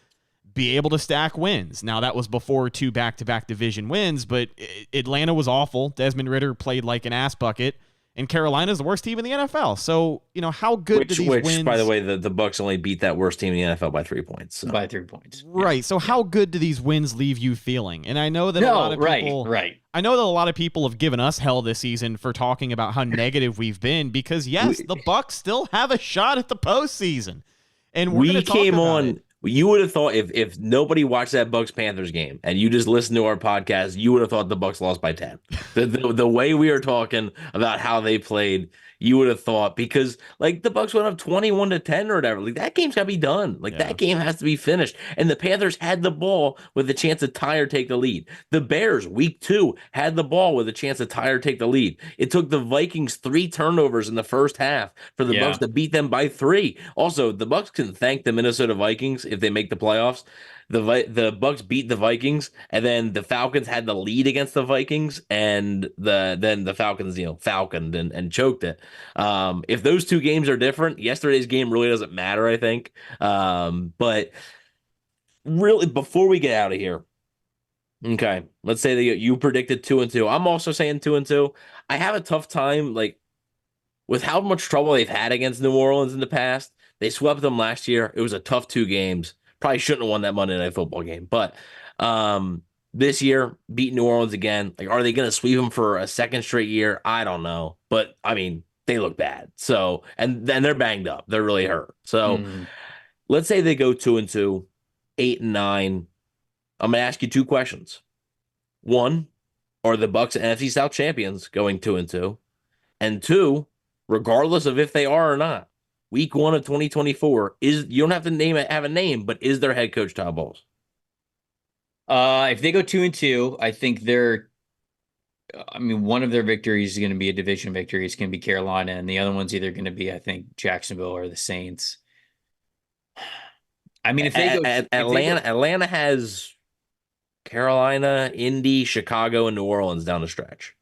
be able to stack wins. Now, that was before 2 back-to-back division wins, but Atlanta was awful. Desmond Ridder played like an ass bucket, and Carolina's the worst team in the NFL. So, how good do these wins... by the way, the Bucs only beat that worst team in the NFL by 3 points. So. By 3 points. Right. Yeah. So how good do these wins leave you feeling? And I know that a lot of people... Right. I know that a lot of people have given us hell this season for talking about how negative we've been because, yes, the Bucs still have a shot at the postseason. And we came on... You would have thought if nobody watched that Bucs-Panthers game and you just listened to our podcast, you would have thought the Bucs lost by 10. The way we are talking about how they played, you would have thought, because like the Bucs went up 21-10 or whatever. Like that game's got to be done. Like that game has to be finished. And the Panthers had the ball with a chance to tie or take the lead. The Bears, week 2, had the ball with a chance to tie or take the lead. It took the Vikings 3 turnovers in the first half for the Bucs to beat them by 3. Also, the Bucs can thank the Minnesota Vikings if they make the playoffs. The Bucs beat the Vikings, and then the Falcons had the lead against the Vikings, and then the Falcons, falconed and choked it. If those 2 games are different, yesterday's game really doesn't matter, I think. But really, before we get out of here, okay, let's say that you predicted 2-2. I'm also saying 2-2. I have a tough time, like, with how much trouble they've had against New Orleans in the past. They swept them last year. It was a tough 2 games. Probably shouldn't have won that Monday Night Football game. But this year, beat New Orleans again. Like, are they going to sweep them for a second straight year? I don't know. But, I mean, they look bad. So, and then they're banged up. They're really hurt. So, let's say they go 2-2, 8-9. I'm going to ask you 2 questions. 1, are the Bucs NFC South champions going 2-2? And 2, regardless of if they are or not, Week 1 of 2024 you don't have to have a name, but is their head coach Todd Bowles? If they go 2-2, I think one of their victories is going to be a division victory. It's going to be Carolina, and the other one's either going to be, I think, Jacksonville or the Saints. I mean, if they go Atlanta has Carolina, Indy, Chicago, and New Orleans down the stretch.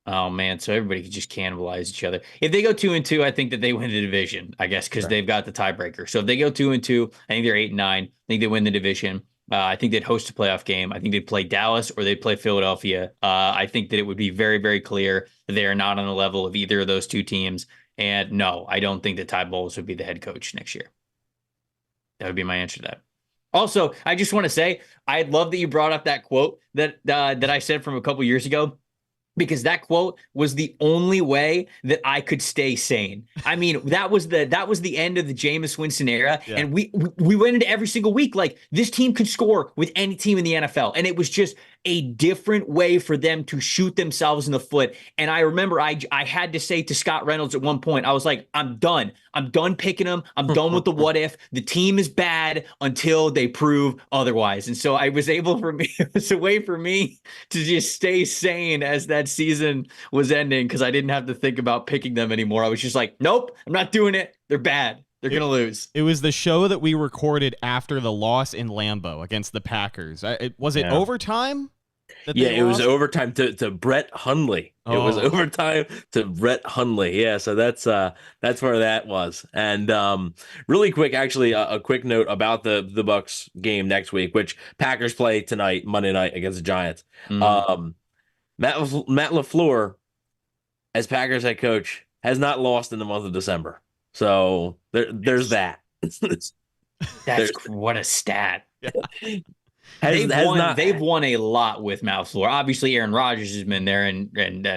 Oh, man, so everybody could just cannibalize each other. If they go 2-2, I think that they win the division, I guess, because they've got the tiebreaker. So if they go 2-2, I think they're 8-9. I think they win the division. I think they'd host a playoff game. I think they'd play Dallas or they'd play Philadelphia. I think that it would be very, very clear that they are not on the level of either of those 2 teams. And no, I don't think that Todd Bowles would be the head coach next year. That would be my answer to that. Also, I just want to say, I love that you brought up that quote that I said from a couple years ago, because that quote was the only way that I could stay sane. I mean, that was the end of the Jameis Winston era. Yeah. And we went into every single week like this team could score with any team in the NFL. And it was just a different way for them to shoot themselves in the foot. And I remember I had to say to Scott Reynolds at one point, I was like, I'm done. I'm done picking them. I'm done with the what if. The team is bad until they prove otherwise. And so it was a way for me to just stay sane as that season was ending, because I didn't have to think about picking them anymore. I was just like, nope, I'm not doing it. They're bad. They're going to lose. It was the show that we recorded after the loss in Lambeau against the Packers. Was it overtime? It was overtime to Brett Hundley. It was overtime to Brett Hundley. Yeah, so that's where that was. And really quick, actually, a quick note about the Bucs game next week, which Packers play tonight, Monday night against the Giants. Matt LaFleur, as Packers head coach, has not lost in the month of December. So there's that. What a stat. Has They've won a lot with Matt LaFleur. Obviously, Aaron Rodgers has been there, and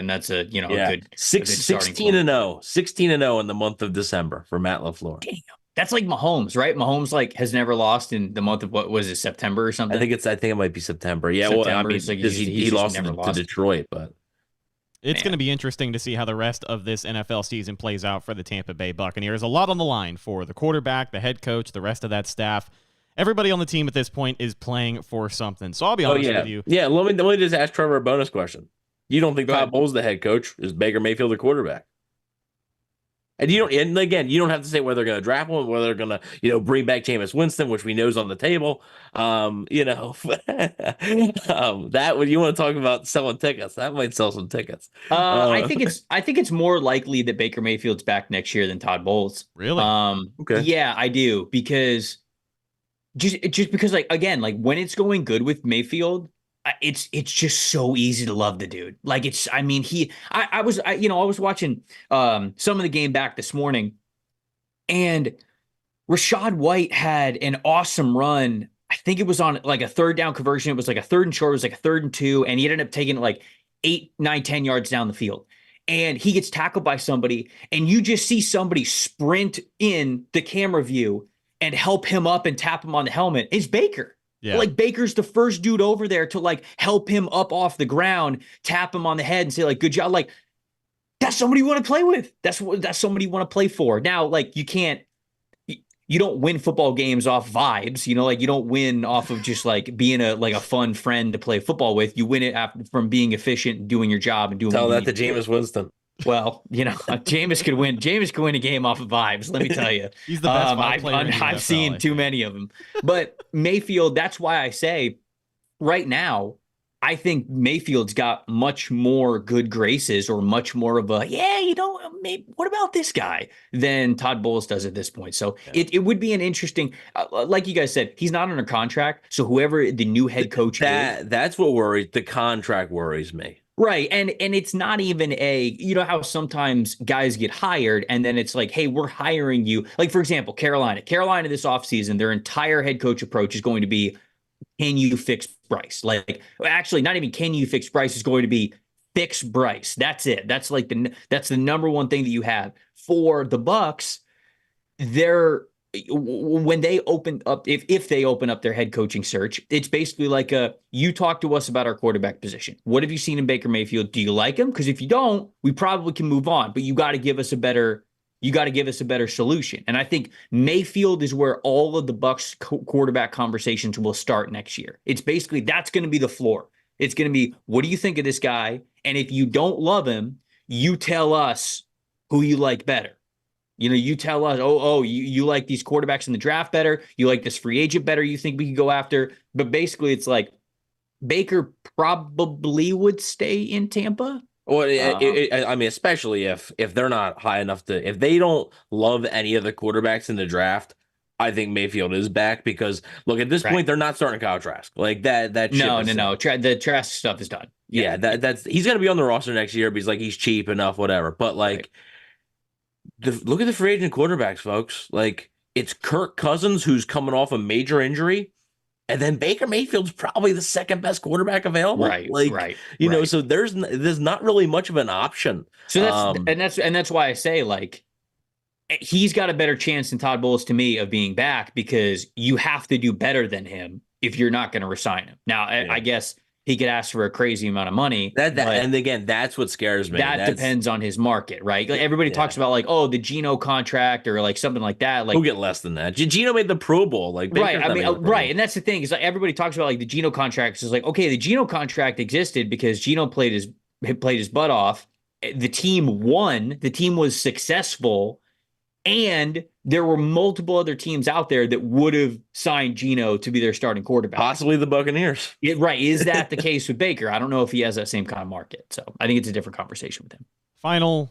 that's a good 16-0, 16-0 in the month of December for Matt LaFleur. Damn, that's like Mahomes, right? Mahomes has never lost in the month of what was it, September or something? I think it might be September. Yeah, September. Well, I mean, he lost to Detroit, but it's going to be interesting to see how the rest of this NFL season plays out for the Tampa Bay Buccaneers. A lot on the line for the quarterback, the head coach, the rest of that staff. Everybody on the team at this point is playing for something. So I'll be honest with you. Yeah, let me just ask Trevor a bonus question. You don't think Todd Bowles the head coach? Is Baker Mayfield the quarterback? And you don't have to say whether they're going to draft one, whether they're going to, bring back Jameis Winston, which we know is on the table. That when you want to talk about selling tickets, that might sell some tickets. I think it's more likely that Baker Mayfield's back next year than Todd Bowles. Really? Okay. Yeah, I do, because just because when it's going good with Mayfield, it's just so easy to love the dude. I was watching some of the game back this morning, and Rachaad White had an awesome run. I think it was on a third down conversion. It was a third and short. It was a 3rd and 2, and he ended up taking it 8, 9, 10 yards down the field. And he gets tackled by somebody, and you just see somebody sprint in the camera view and help him up and tap him on the helmet. It's Baker. Yeah. Baker's the first dude over there to help him up off the ground, tap him on the head and say good job. That's somebody you want to play with. That's somebody you want to play for. Now, you don't win football games off vibes, you don't win off of just being a fun friend to play football with. You win it from being efficient and doing your job and doing. Tell that to Jameis Winston. Well, Jameis could win. Jameis could win a game off of vibes. Let me tell you, he's the best player. I've seen too many of them. But Mayfield, that's why I say right now, I think Mayfield's got much more good graces, or much more of a what about this guy, than Todd Bowles does at this point. So it would be an interesting, like you guys said, he's not under contract. So whoever the new head coach is, that's what worries. The contract worries me. Right. And it's not even how sometimes guys get hired and then it's hey, we're hiring you. For example, Carolina this offseason, their entire head coach approach is going to be, can you fix Bryce? Actually, not even can you fix Bryce, is going to be fix Bryce. That's it. That's that's the number one thing that you have for the Bucs. When they open up, if they open up their head coaching search, it's basically you talk to us about our quarterback position. What have you seen in Baker Mayfield? Do you like him? Because if you don't, we probably can move on, but you got to give us a better solution. And I think Mayfield is where all of the Bucs quarterback conversations will start next year. It's basically, that's going to be the floor. It's going to be, what do you think of this guy? And if you don't love him, you tell us who you like better. You tell us, you like these quarterbacks in the draft better. You like this free agent better. You think we could go after. But basically, it's Baker probably would stay in Tampa. Well, especially if they're not high enough if they don't love any of the quarterbacks in the draft, I think Mayfield is back, because look, at this point, they're not starting Kyle Trask that. No. The Trask stuff is done. Yeah, that's he's going to be on the roster next year, but he's cheap enough, whatever. But look at the free agent quarterbacks, folks. It's Kirk Cousins, who's coming off a major injury, and then Baker Mayfield's probably the second best quarterback available. Right. So there's not really much of an option. So that's why I say he's got a better chance than Todd Bowles, to me, of being back, because you have to do better than him if you're not going to resign him. Now, I guess he could ask for a crazy amount of money. And again, that's what scares me. That depends on his market, right? Everybody talks about the Geno contract or something like that. We'll get less than that. Geno made the Pro Bowl, right? Right, and that's the thing, is everybody talks about the Geno contract. Is okay, the Geno contract existed because Geno played his butt off. The team won. The team was successful. And there were multiple other teams out there that would have signed Geno to be their starting quarterback. Possibly the Buccaneers. Right. Is that the case with Baker? I don't know if he has that same kind of market. So I think it's a different conversation with him. Final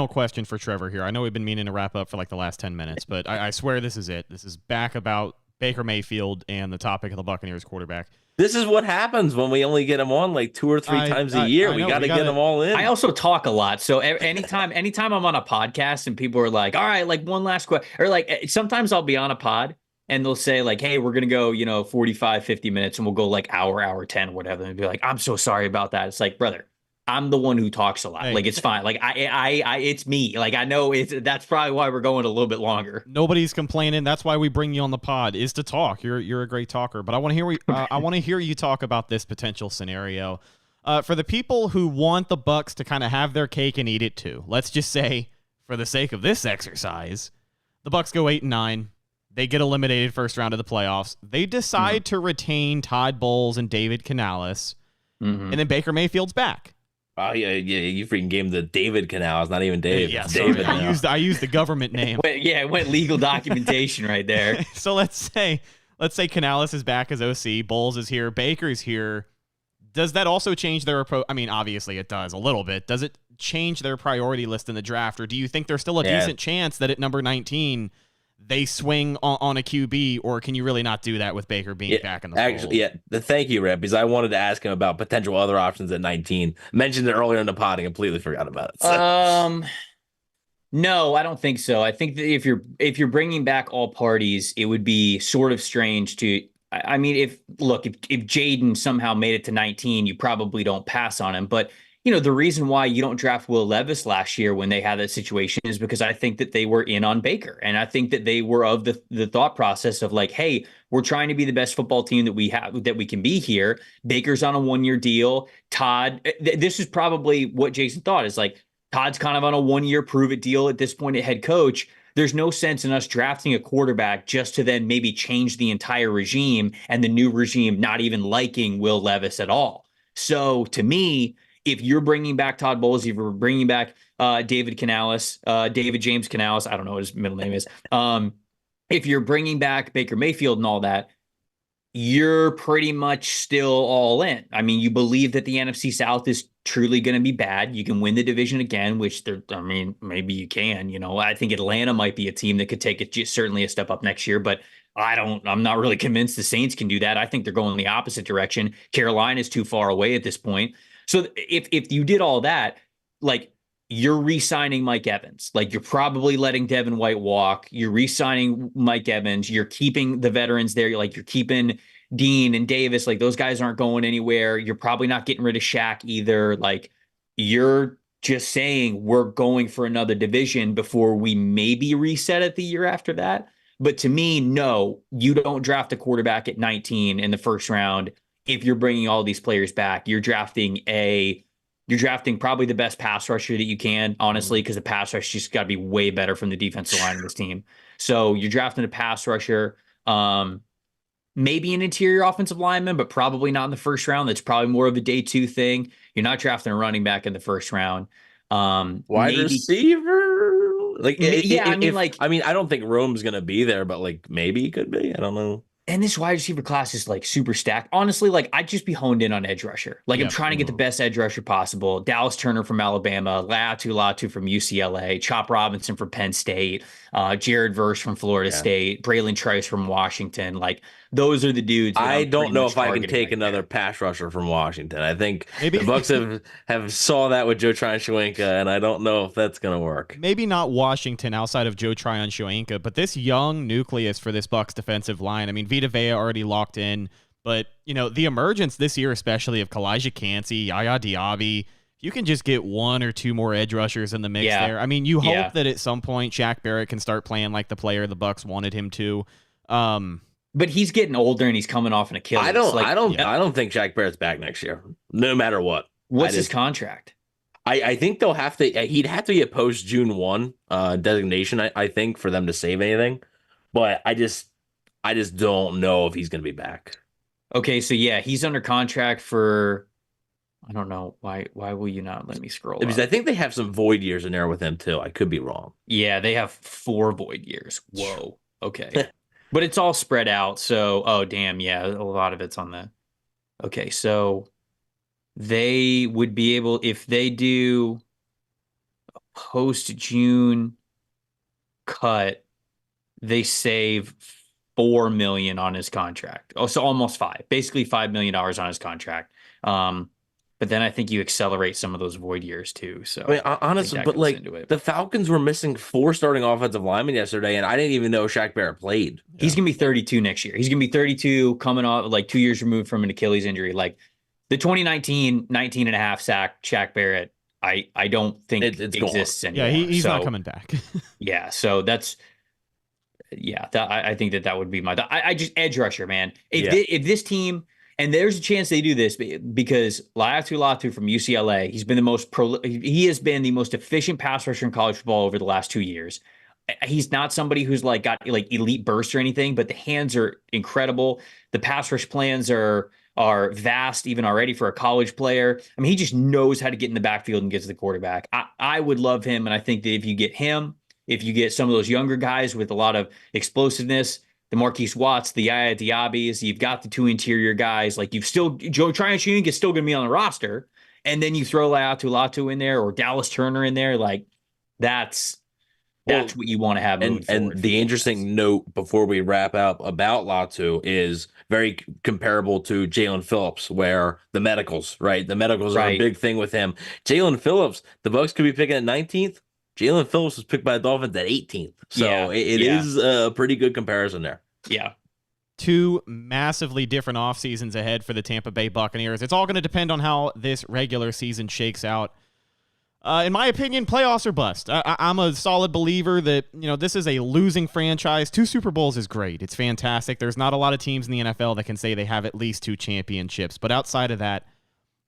question for Trevor here. I know we've been meaning to wrap up for the last 10 minutes, but I swear this is it. This is back about Baker Mayfield and the topic of the Buccaneers quarterback. This is what happens when we only get them on like 2 or 3 times a year. We got to get them all in. I also talk a lot. So anytime I'm on a podcast and people are like, all right, like one last question, or like sometimes I'll be on a pod and they'll say like, hey, we're going to go, 45, 50 minutes and we'll go like hour 10, whatever. And be like, I'm so sorry about that. It's like, brother, I'm the one who talks a lot. Hey. Like, it's fine. Like it's me. Like, I know that's probably why we're going a little bit longer. Nobody's complaining. That's why we bring you on the pod, is to talk. You're a great talker, but I want to hear I want to hear you talk about this potential scenario. For the people who want the Bucs to kind of have their cake and eat it too, let's just say, for the sake of this exercise, the Bucs go 8-9. They get eliminated first round of the playoffs. They decide to retain Todd Bowles and David Canales, and then Baker Mayfield's back. Oh yeah, you freaking gave him the David Canal. It's not even Dave. Yeah, it's sorry. David. I used the government name. It went legal documentation right there. So let's say Canales is back as OC, Bowles is here, Baker's here. Does that also change their approach? I mean, obviously it does a little bit. Does it change their priority list in the draft, or do you think there's still a decent chance that at number 19 they swing on a QB, or can you really not do that with Baker being back in the fold? Actually, thank you, Rep, because I wanted to ask him about potential other options at 19. Mentioned it earlier in the pod and completely forgot about it. So. No, I don't think so. I think that if you're bringing back all parties, it would be sort of strange to. I mean, if Jaden somehow made it to 19, you probably don't pass on him. But the reason why you don't draft Will Levis last year when they had that situation is because I think that they were in on Baker. And I think that they were of the thought process of like, hey, we're trying to be the best football team that we have, that we can be here. Baker's on a 1-year deal. Todd, this is probably what Jason thought, is like, Todd's kind of on a 1-year prove-it deal at this point at head coach. There's no sense in us drafting a quarterback just to then maybe change the entire regime and the new regime not even liking Will Levis at all. So to me, if you're bringing back Todd Bowles, if you're bringing back David Canales, David James Canales, I don't know what his middle name is. If you're bringing back Baker Mayfield and all that, you're pretty much still all in. I mean, you believe that the NFC South is truly going to be bad. You can win the division again, which maybe you can. I think Atlanta might be a team that could take it certainly a step up next year, but I'm not really convinced the Saints can do that. I think they're going the opposite direction. Carolina is too far away at this point. So if you did all that, like, you're re-signing Mike Evans. Like, you're probably letting Devin White walk. You're re-signing Mike Evans. You're keeping the veterans there. You're keeping Dean and Davis. Like, those guys aren't going anywhere. You're probably not getting rid of Shaq either. Like, you're just saying we're going for another division before we maybe reset it the year after that. But to me, no, you don't draft a quarterback at 19 in the first round. If you're bringing all these players back, you're drafting probably the best pass rusher that you can, honestly, because the pass rush just got to be way better from the defensive line of this team. So you're drafting a pass rusher, maybe an interior offensive lineman, but probably not in the first round. That's probably more of a day 2 thing. You're not drafting a running back in the first round. Wide receiver? I don't think Rome's going to be there, but maybe he could be. I don't know. And this wide receiver class is super stacked. Honestly, I'd just be honed in on edge rusher. I'm trying to get the best edge rusher possible. Dallas Turner from Alabama, Latu from UCLA, Chop Robinson from Penn State, Jared Verse from Florida State, Braylon Trice from Washington. Those are the dudes. I don't know if I can take another pass rusher from Washington. I think maybe the Bucs have saw that with Joe Tryon-Shoyinka, and I don't know if that's going to work. Maybe not Washington outside of Joe Tryon-Shoyinka, but this young nucleus for this Bucs defensive line. I mean, Vita Vea already locked in, but the emergence this year, especially of Kalijah Kancey, Yaya Diaby. You can just get 1 or 2 more edge rushers in the mix there. I mean, you hope that at some point Shaq Barrett can start playing like the player the Bucs wanted him to. But he's getting older and he's coming off an Achilles. I don't think Shaq Barrett's back next year, no matter what. What's his contract? I think they'll have to. He'd have to be a post June 1 designation. I think, for them to save anything. But I just don't know if he's going to be back. Okay, so he's under contract for. I don't know why. Why will you not let me scroll? Because I think they have some void years in there with him too. I could be wrong. Yeah, they have 4 void years. Whoa. Okay. But it's all spread out. So, oh, damn. Yeah, a lot of it's on the. Okay, so they would be able, if they do a post-June cut, they save $4 million on his contract. Oh, so almost basically $5 million on his contract. But then I think you accelerate some of those void years too. So I mean, honestly, but like the Falcons were missing 4 starting offensive linemen yesterday, and I didn't even know Shaq Barrett played. He's going to be 32 next year. He's going to be 32 coming off like 2 years removed from an Achilles injury. Like the 2019 19 and a half sack Shaq Barrett, I don't think it exists anymore. Yeah, he's not coming back. Yeah, so that's I think that would be my I just edge rusher, man. If this team, and there's a chance they do this because Latu from UCLA, he has been the most efficient pass rusher in college football over the last 2 years. He's not somebody who's like got like elite burst or anything, but the hands are incredible. The pass rush plans are vast even already for a college player. I mean, he just knows how to get in the backfield and get to the quarterback. I would love him, and I think that if you get him, if you get some of those younger guys with a lot of explosiveness, the Marquise Watts, the Yaya Diabis, you've got the 2 interior guys. Like Joe Tryon is still going to be on the roster. And then you throw Latu in there or Dallas Turner in there. Like that's what you want to have. And the interesting note before we wrap up about Latu is very comparable to Jalen Phillips, where the medicals, right? The medicals are a big thing with him. Jalen Phillips, the Bucs could be picking at 19th. Jalen Phillips was picked by the Dolphins at 18th. So it is a pretty good comparison there. Yeah. 2 massively different off seasons ahead for the Tampa Bay Buccaneers. It's all going to depend on how this regular season shakes out. In my opinion, playoffs are bust. I'm a solid believer that, this is a losing franchise. 2 Super Bowls is great. It's fantastic. There's not a lot of teams in the NFL that can say they have at least 2 championships. But outside of that,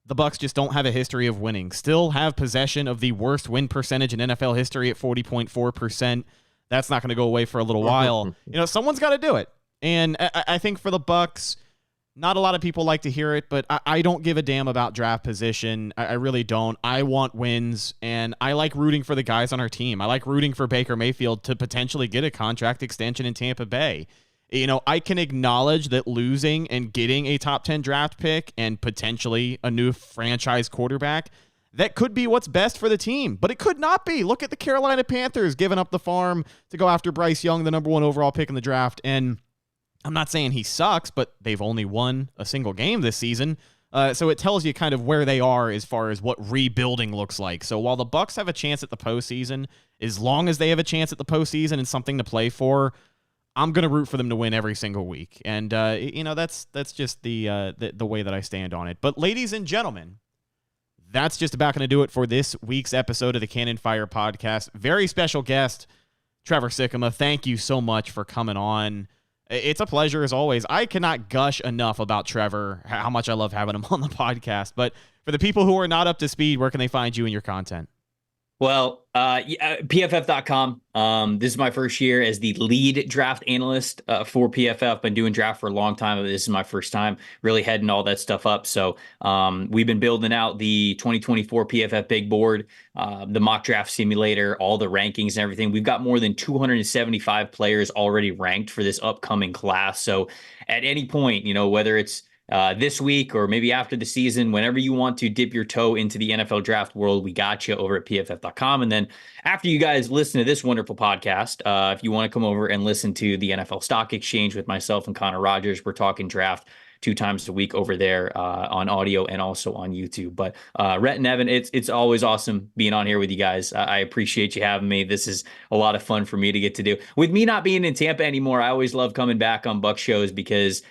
the Bucs just don't have a history of winning. Still have possession of the worst win percentage in NFL history at 40.4%. That's not going to go away for a little while. Someone's got to do it. And I think for the Bucs, not a lot of people like to hear it, but I don't give a damn about draft position. I really don't. I want wins, and I like rooting for the guys on our team. I like rooting for Baker Mayfield to potentially get a contract extension in Tampa Bay. I can acknowledge that losing and getting a top 10 draft pick and potentially a new franchise quarterback, that could be what's best for the team, but it could not be. Look at the Carolina Panthers giving up the farm to go after Bryce Young, the number 1 overall pick in the draft. And I'm not saying he sucks, but they've only won a single game this season. So it tells you kind of where they are as far as what rebuilding looks like. So while the Bucs have a chance at the postseason, as long as they have a chance at the postseason and something to play for, I'm going to root for them to win every single week. And, that's just the way that I stand on it. But ladies and gentlemen, that's just about going to do it for this week's episode of the Cannon Fire Podcast. Very special guest, Trevor Sikkema. Thank you so much for coming on. It's a pleasure as always. I cannot gush enough about Trevor, how much I love having him on the podcast. But for the people who are not up to speed, where can they find you and your content? Well, PFF.com. This is my first year as the lead draft analyst for PFF. Been doing draft for a long time, but this is my first time really heading all that stuff up. So we've been building out the 2024 PFF big board, the mock draft simulator, all the rankings and everything. We've got more than 275 players already ranked for this upcoming class. So at any point, whether it's this week or maybe after the season, whenever you want to dip your toe into the NFL draft world, we got you over at pff.com. And then after you guys listen to this wonderful podcast, if you want to come over and listen to the NFL Stock Exchange with myself and Connor Rogers, we're talking draft 2 times a week over there on audio and also on YouTube. But Rhett and Evan, it's always awesome being on here with you guys. I appreciate you having me. This is a lot of fun for me to get to do. With me not being in Tampa anymore, I always love coming back on Bucs shows because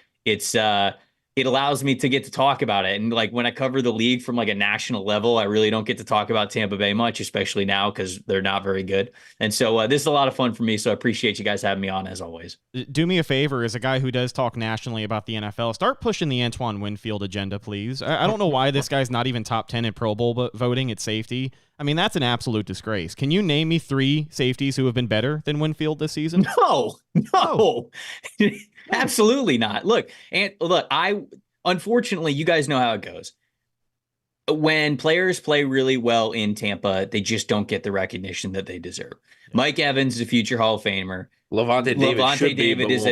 it allows me to get to talk about it. And like when I cover the league from like a national level, I really don't get to talk about Tampa Bay much, especially now because they're not very good. And so this is a lot of fun for me. So I appreciate you guys having me on as always. Do me a favor, as a guy who does talk nationally about the NFL, start pushing the Antoine Winfield agenda, please. I don't know why this guy's not even top 10 in Pro Bowl voting at safety. I mean, that's an absolute disgrace. Can you name me 3 safeties who have been better than Winfield this season? No. Absolutely not. Look, unfortunately, you guys know how it goes. When players play really well in Tampa, they just don't get the recognition that they deserve. Yeah. Mike Evans is a future Hall of Famer. Levante David is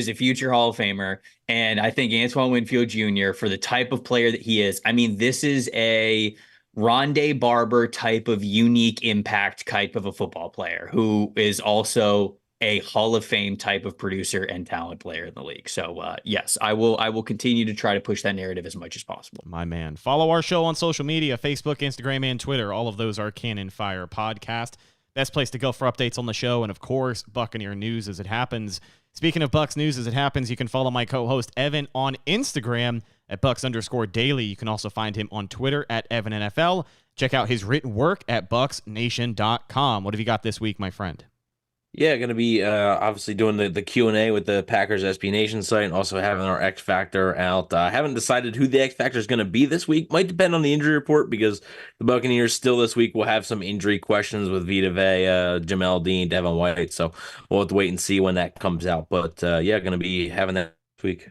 a future Hall of Famer. And I think Antoine Winfield Jr., for the type of player that he is, I mean, this is a Rondé Barber type of unique impact type of a football player who is also a Hall of Fame type of producer and talent player in the league. So yes, I will continue to try to push that narrative as much as possible. My man. Follow our show on social media, Facebook, Instagram, and Twitter. All of those are Cannon Fire Podcast. Best place to go for updates on the show, and of course, Buccaneer news as it happens. Speaking of Bucs news as it happens, you can follow my co-host Evan on Instagram at Bucs_daily. You can also find him on Twitter at EvanNFL. Check out his written work at BucsNation.com. What have you got this week, my friend? Yeah, going to be obviously doing the Q&A with the Packers SB Nation site, and also having our X Factor out. Haven't decided who the X Factor is going to be this week. Might depend on the injury report, because the Buccaneers still this week will have some injury questions with Vita Vea, Jamel Dean, Devin White. So we'll have to wait and see when that comes out. But yeah, going to be having that this week.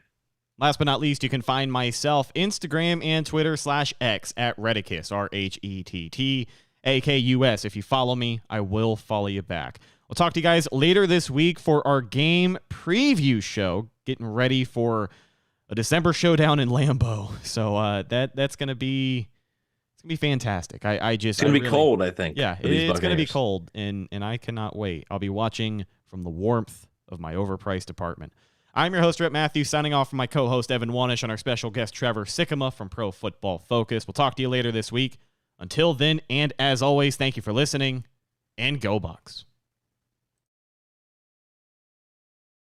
Last but not least, you can find myself Instagram and Twitter /X at Redicus, RHETTAKUS. If you follow me, I will follow you back. We'll talk to you guys later this week for our game preview show, getting ready for a December showdown in Lambeau. So that's gonna be fantastic. It's gonna be cold, I think. Yeah, it's gonna be cold, and I cannot wait. I'll be watching from the warmth of my overpriced apartment. I'm your host, Rhett Matthew, signing off from my co-host Evan Wanish and our special guest Trevor Sikkema from Pro Football Focus. We'll talk to you later this week. Until then, and as always, thank you for listening, and go Bucs.